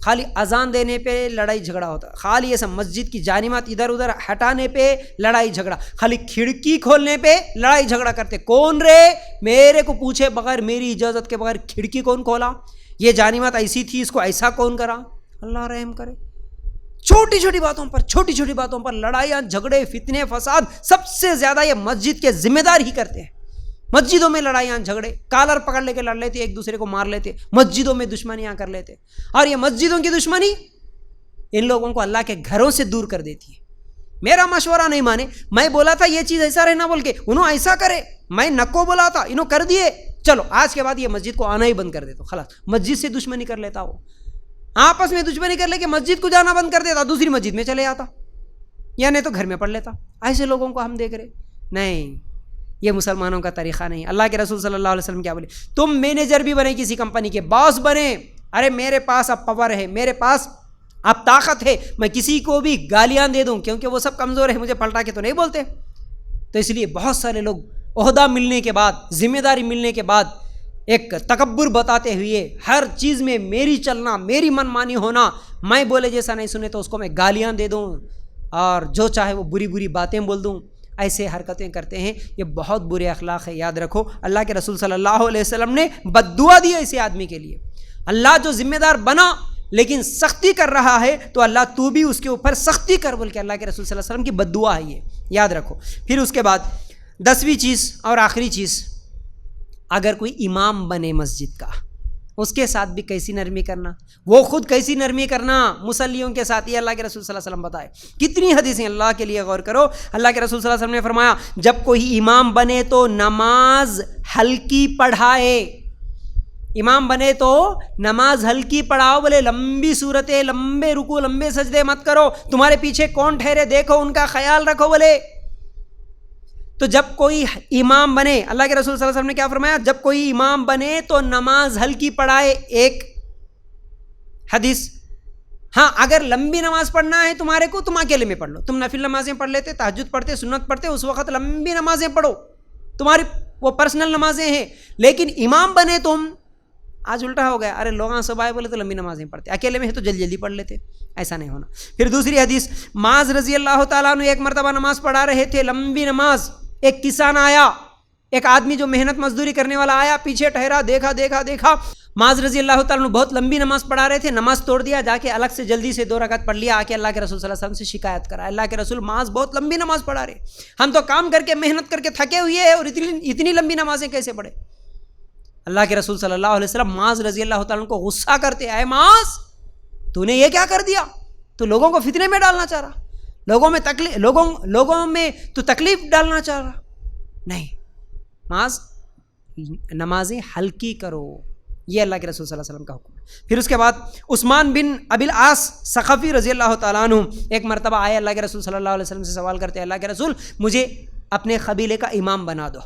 خالی اذان دینے پہ لڑائی جھگڑا ہوتا ہے، خالی ایسا مسجد کی جانمات ادھر ادھر ہٹانے پہ لڑائی جھگڑا، خالی کھڑکی کھولنے پہ لڑائی جھگڑا کرتے. کون رے میرے کو پوچھے بغیر، میری اجازت کے بغیر کھڑکی کون کھولا، یہ جانمات ایسی تھی، اس کو ایسا کون کرا. اللہ رحم کرے. چھوٹی چھوٹی باتوں پر لڑائیاں جھگڑے فتنے فساد سب سے زیادہ یہ مسجد کے ذمہ دار ہی کرتے ہیں. مسجدوں میں لڑائیاں جھگڑے، کالر پکڑ لے کے لڑ لیتے، ایک دوسرے کو مار لیتے، مسجدوں میں دشمنیاں کر لیتے. اور یہ مسجدوں کی دشمنی ان لوگوں کو اللہ کے گھروں سے دور کر دیتی ہے. میرا مشورہ نہیں مانے، میں بولا تھا یہ چیز ایسا رہنا بول کے، انہوں ایسا کرے، میں نکو بولا تھا انہوں کر دیے، چلو آج کے بعد یہ مسجد کو آنا ہی بند کر دیتا. خلاص مسجد سے دشمنی کر لیتا، وہ آپس میں دشمنی کر لے کے مسجد کو جانا بند کر دیتا، دوسری مسجد میں چلے آتا، یا نہیں تو گھر میں پڑھ لیتا. ایسے لوگوں کو ہم دیکھ رہے. نہیں، یہ مسلمانوں کا طریقہ نہیں. اللہ کے رسول صلی اللہ علیہ وسلم کیا بولے، تم مینیجر بھی بنے، کسی کمپنی کے باس بنے، ارے میرے پاس اب پاور ہے، میرے پاس اب طاقت ہے، میں کسی کو بھی گالیاں دے دوں، کیونکہ وہ سب کمزور ہے، مجھے پلٹا کے تو نہیں بولتے. تو اس لیے بہت سارے لوگ عہدہ ملنے کے بعد، ذمہ داری ملنے کے بعد ایک تکبر بتاتے ہوئے ہر چیز میں میری چلنا، میری من مانی ہونا، میں بولے جیسا نہیں سنے تو اس کو میں گالیاں دے دوں اور جو چاہے وہ بری بری باتیں بول دوں، ایسے حرکتیں کرتے ہیں. یہ بہت برے اخلاق ہے. یاد رکھو اللہ کے رسول صلی اللہ علیہ وسلم نے بد دعا دی ایسے آدمی کے لیے. اللہ جو ذمہ دار بنا لیکن سختی کر رہا ہے تو اللہ تو بھی اس کے اوپر سختی کر بول کے اللہ کے رسول صلی اللہ علیہ وسلم کی بد دعا ہے یہ. یاد رکھو. پھر اس کے بعد 10ویں چیز اور آخری چیز، اگر کوئی امام بنے مسجد کا، اس کے ساتھ بھی کیسی نرمی کرنا، وہ خود کیسی نرمی کرنا مصلیوں کے ساتھ، یہ اللہ کے رسول صلی اللہ علیہ وسلم بتائے. کتنی حدیثیں، اللہ کے لیے غور کرو. اللہ کے رسول صلی اللہ علیہ وسلم نے فرمایا جب کوئی امام بنے تو نماز ہلکی پڑھائے. امام بنے تو نماز ہلکی پڑھاؤ. بولے لمبی صورتیں، لمبے رکوع، لمبے سجدے مت کرو. تمہارے پیچھے کون ٹھہرے دیکھو، ان کا خیال رکھو. بولے تو جب کوئی امام بنے، اللہ کے رسول صلی اللہ علیہ وسلم نے کیا فرمایا، جب کوئی امام بنے تو نماز ہلکی پڑھائے. ایک حدیث. ہاں اگر لمبی نماز پڑھنا ہے تمہارے کو، تم اکیلے میں پڑھ لو. تم نفل نمازیں پڑھ لیتے، تہجد پڑھتے، سنت پڑھتے، اس وقت لمبی نمازیں پڑھو، تمہاری وہ پرسنل نمازیں ہیں. لیکن امام بنے تم، آج الٹا ہو گیا، ارے لوگ صبح آئے بولے تو لمبی نمازیں پڑھتے، اکیلے میں ہے تو جلدی جلدی پڑھ لیتے. ایسا نہیں ہونا. پھر دوسری حدیث، معاذ رضی اللہ تعالیٰ عنہ ایک مرتبہ نماز پڑھا رہے تھے، لمبی نماز. ایک کسان آیا، ایک آدمی جو محنت مزدوری کرنے والا آیا، پیچھے ٹھہرا، دیکھا. معاذ رضی اللہ تعالیٰ عنہ بہت لمبی نماز پڑھا رہے تھے، نماز توڑ دیا، جا کے الگ سے جلدی سے 2 رکعت پڑھ لیا. آ کے اللہ کے رسول صلی اللہ علیہ وسلم سے شکایت کرا، اللہ کے رسول معاذ بہت لمبی نماز پڑھا رہے، ہم تو کام کر کے محنت کر کے تھکے ہوئے ہیں اور اتنی لمبی نمازیں کیسے پڑھے. اللہ کے رسول صلی اللہ علیہ وسلم معاذ رضی اللہ تعالیٰ عنہ کو غصہ کرتے، اے معاذ تو نے یہ کیا کر دیا، تو لوگوں کو فتنے میں ڈالنا چاہ رہا، لوگوں میں تو تکلیف ڈالنا چاہ رہا. نہیں، معاذ نمازیں ہلکی کرو، یہ اللہ کے رسول صلی اللہ علیہ وسلم کا حکم ہے. پھر اس کے بعد عثمان بن ابی العاص ثقفی رضی اللہ تعالیٰ عنہ ایک مرتبہ آئے اللہ کے رسول صلی اللہ علیہ وسلم سے سوال کرتے، اللہ کے رسول مجھے اپنے قبیلے کا امام بنا دو.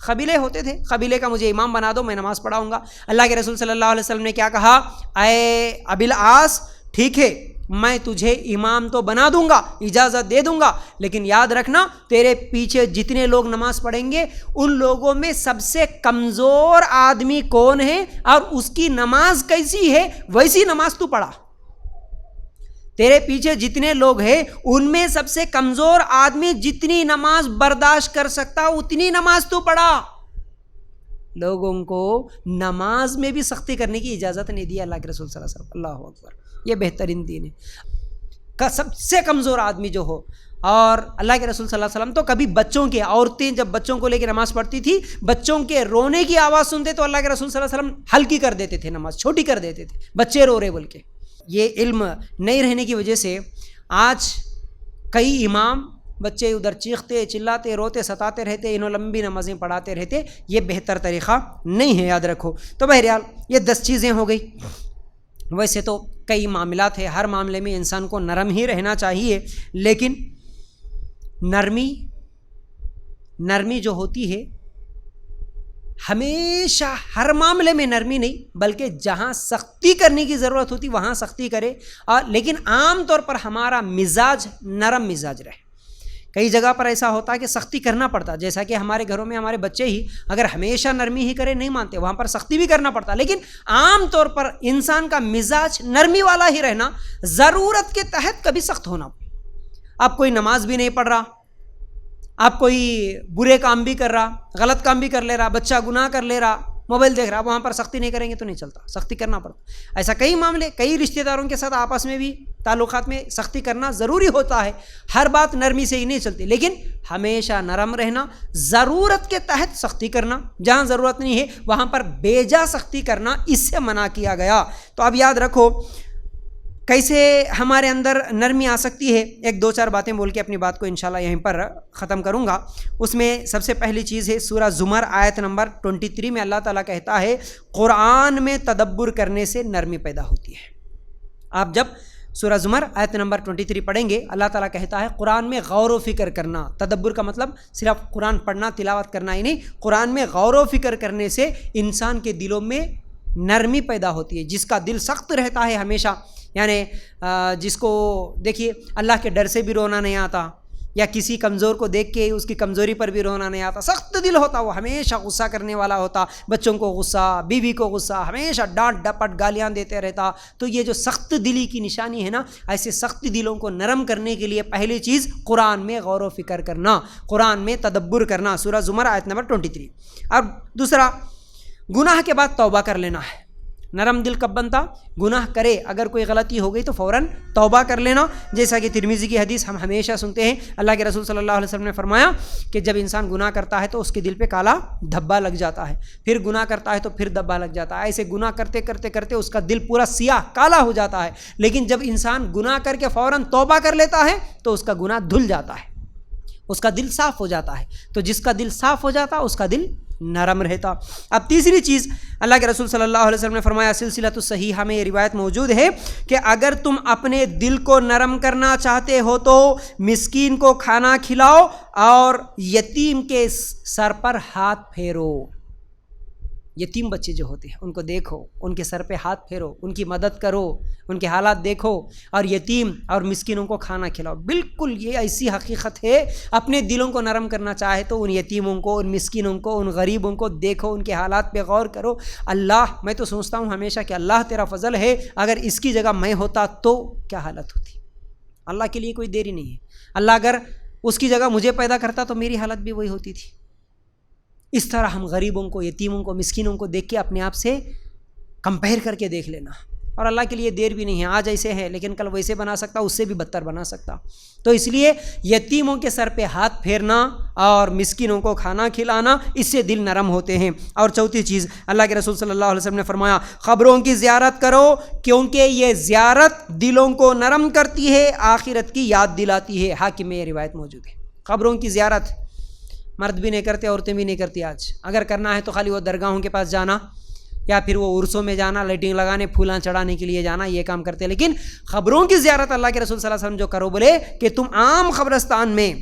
قبیلے ہوتے تھے، قبیلے کا مجھے امام بنا دو، میں نماز پڑھاؤں گا. اللہ کے رسول صلی اللہ علیہ وسلم نے کیا کہا، اے ابی العاص ٹھیک ہے میں تجھے امام تو بنا دوں گا، اجازت دے دوں گا، لیکن یاد رکھنا تیرے پیچھے جتنے لوگ نماز پڑھیں گے ان لوگوں میں سب سے کمزور آدمی کون ہے اور اس کی نماز کیسی ہے ویسی نماز تو پڑھا. تیرے پیچھے جتنے لوگ ہیں ان میں سب سے کمزور آدمی جتنی نماز برداشت کر سکتا اتنی نماز تو پڑھا. لوگوں کو نماز میں بھی سختی کرنے کی اجازت نہیں دی اللہ کے رسول صلی اللہ علیہ وسلم. اللہ اکبر، یہ بہترین دین ہے. کا سب سے کمزور آدمی جو ہو، اور اللہ کے رسول صلی اللہ علیہ وسلم تو کبھی بچوں کے، عورتیں جب بچوں کو لے کے نماز پڑھتی تھی، بچوں کے رونے کی آواز سنتے تو اللہ کے رسول صلی اللہ علیہ وسلم ہلکی کر دیتے تھے، نماز چھوٹی کر دیتے تھے، بچے رو رہے بول کے. یہ علم نہیں رہنے کی وجہ سے آج کئی امام بچے ادھر چیختے، چلاتے، روتے، ستاتے رہتے، انہوں لمبی نمازیں پڑھاتے رہتے. یہ بہتر طریقہ نہیں ہے، یاد رکھو. تو بہرحال یہ 10 چیزیں ہو گئی. ویسے تو کئی معاملات ہیں، ہر معاملے میں انسان کو نرم ہی رہنا چاہیے، لیکن نرمی جو ہوتی ہے ہمیشہ ہر معاملے میں نرمی نہیں، بلکہ جہاں سختی کرنے کی ضرورت ہوتی وہاں سختی کرے، اور لیکن عام طور پر ہمارا مزاج نرم مزاج رہے. کئی جگہ پر ایسا ہوتا ہے کہ سختی کرنا پڑتا، جیسا کہ ہمارے گھروں میں ہمارے بچے ہی اگر ہمیشہ نرمی ہی کرے نہیں مانتے، وہاں پر سختی بھی کرنا پڑتا. لیکن عام طور پر انسان کا مزاج نرمی والا ہی رہنا، ضرورت کے تحت کبھی سخت ہونا. آپ کوئی نماز بھی نہیں پڑھ رہا، آپ کوئی برے کام بھی کر رہا، غلط کام بھی کر لے رہا، بچہ گناہ کر لے رہا، موبائل دیکھ رہا، وہاں پر سختی نہیں کریں گے تو نہیں چلتا، سختی کرنا پڑتا. ایسا کئی معاملے، کئی رشتہ داروں کے ساتھ آپس میں بھی تعلقات میں سختی کرنا ضروری ہوتا ہے. ہر بات نرمی سے ہی نہیں چلتی، لیکن ہمیشہ نرم رہنا، ضرورت کے تحت سختی کرنا، جہاں ضرورت نہیں ہے وہاں پر بے جا سختی کرنا اس سے منع کیا گیا. تو اب یاد رکھو کیسے ہمارے اندر نرمی آ سکتی ہے. 1-2-4 باتیں بول کے اپنی بات کو انشاءاللہ یہیں پر ختم کروں گا. اس میں سب سے پہلی چیز ہے سورہ زمر آیت نمبر 23 میں اللہ تعالیٰ کہتا ہے قرآن میں تدبر کرنے سے نرمی پیدا ہوتی ہے. آپ جب سورہ زمر آیت نمبر 23 پڑھیں گے، اللہ تعالیٰ کہتا ہے قرآن میں غور و فکر کرنا. تدبر کا مطلب صرف قرآن پڑھنا، تلاوت کرنا ہی نہیں، قرآن میں غور و فکر کرنے سے انسان کے دلوں میں نرمی پیدا ہوتی ہے. جس کا دل سخت رہتا ہے ہمیشہ، یعنی جس کو دیکھیے اللہ کے ڈر سے بھی رونا نہیں آتا، یا کسی کمزور کو دیکھ کے اس کی کمزوری پر بھی رونا نہیں آتا، سخت دل ہوتا، وہ ہمیشہ غصہ کرنے والا ہوتا، بچوں کو غصہ، بیوی کو غصہ، ہمیشہ ڈانٹ ڈپٹ گالیاں دیتے رہتا. تو یہ جو سخت دلی کی نشانی ہے نا، ایسے سخت دلوں کو نرم کرنے کے لیے پہلی چیز قرآن میں غور و فکر کرنا، قرآن میں تدبر کرنا. سورہ زمر آیت نمبر 23. اور دوسرا، گناہ کے بعد توبہ کر لینا ہے. نرم دل کب بنتا؟ گناہ کرے، اگر کوئی غلطی ہو گئی تو فوراً توبہ کر لینا. جیسا کہ ترمذی کی حدیث ہم ہمیشہ سنتے ہیں، اللہ کے رسول صلی اللہ علیہ وسلم نے فرمایا کہ جب انسان گناہ کرتا ہے تو اس کے دل پہ کالا دھبا لگ جاتا ہے، پھر گناہ کرتا ہے تو پھر دھبا لگ جاتا ہے، ایسے گناہ کرتے کرتے کرتے اس کا دل پورا سیاہ کالا ہو جاتا ہے. لیکن جب انسان گناہ کر کے فوراً توبہ کر لیتا ہے تو اس کا گناہ دھل جاتا ہے، اس کا دل صاف ہو جاتا ہے. تو جس کا دل صاف ہو جاتا اس کا دل نرم رہتا. اب تیسری چیز، اللہ کے رسول صلی اللہ علیہ وسلم نے فرمایا، سلسلۃ الصحیحہ میں یہ روایت موجود ہے کہ اگر تم اپنے دل کو نرم کرنا چاہتے ہو تو مسکین کو کھانا کھلاؤ اور یتیم کے سر پر ہاتھ پھیرو. یتیم بچے جو ہوتے ہیں ان کو دیکھو، ان کے سر پہ ہاتھ پھیرو، ان کی مدد کرو، ان کے حالات دیکھو، اور یتیم اور مسکینوں کو کھانا کھلاؤ. بالکل یہ ایسی حقیقت ہے، اپنے دلوں کو نرم کرنا چاہے تو ان یتیموں کو، ان مسکینوں کو، ان غریبوں کو دیکھو، ان کے حالات پہ غور کرو. اللہ، میں تو سوچتا ہوں ہمیشہ کہ اللہ تیرا فضل ہے، اگر اس کی جگہ میں ہوتا تو کیا حالت ہوتی. اللہ کے لیے کوئی دیری نہیں ہے. اللہ اگر اس کی جگہ مجھے پیدا کرتا تو میری حالت بھی وہی ہوتی تھی. اس طرح ہم غریبوں کو، یتیموں کو، مسکینوں کو دیکھ کے اپنے آپ سے کمپیئر کر کے دیکھ لینا. اور اللہ کے لیے دیر بھی نہیں ہے، آج ایسے ہے لیکن کل ویسے بنا سکتا، اس سے بھی بدتر بنا سکتا. تو اس لیے یتیموں کے سر پہ ہاتھ پھیرنا اور مسکینوں کو کھانا کھلانا، اس سے دل نرم ہوتے ہیں. اور چوتھی چیز، اللہ کے رسول صلی اللہ علیہ وسلم نے فرمایا، قبروں کی زیارت کرو کیونکہ یہ زیارت دلوں کو نرم کرتی ہے، آخرت کی یاد دلاتی ہے. حاکم میں یہ روایت موجود ہے. قبروں کی زیارت مرد بھی نہیں کرتے، عورتیں بھی نہیں کرتی. آج اگر کرنا ہے تو خالی وہ درگاہوں کے پاس جانا یا پھر وہ عرسوں میں جانا، لائٹنگ لگانے، پھولاں چڑھانے کے لیے جانا، یہ کام کرتے. لیکن قبروں کی زیارت اللہ کے رسول صلی اللہ علیہ وسلم جو کرو بولے کہ تم عام قبرستان میں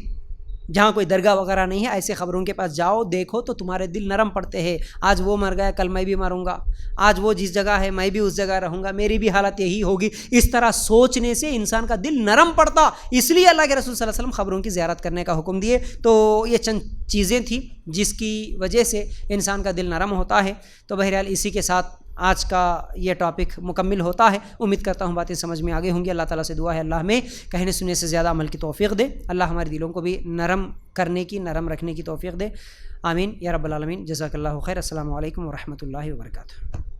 جہاں کوئی درگاہ وغیرہ نہیں ہے، ایسے قبروں کے پاس جاؤ، دیکھو تو تمہارے دل نرم پڑتے ہیں. آج وہ مر گیا، کل میں بھی مروں گا. آج وہ جس جگہ ہے میں بھی اس جگہ رہوں گا، میری بھی حالت یہی ہوگی. اس طرح سوچنے سے انسان کا دل نرم پڑتا. اس لیے اللہ کے رسول صلی اللہ علیہ وسلم قبروں کی زیارت کرنے کا حکم دیے. تو یہ چند چیزیں تھیں جس کی وجہ سے انسان کا دل نرم ہوتا ہے. تو بہرحال اسی کے ساتھ آج کا یہ ٹاپک مکمل ہوتا ہے. امید کرتا ہوں باتیں سمجھ میں آ گئی ہوں گی. اللہ تعالیٰ سے دعا ہے اللہ ہمیں کہنے سننے سے زیادہ عمل کی توفیق دے. اللہ ہمارے دلوں کو بھی نرم کرنے کی، نرم رکھنے کی توفیق دے. آمین یا رب العالمین. جزاک اللہ خیر. السلام علیکم ورحمۃ اللہ وبرکاتہ.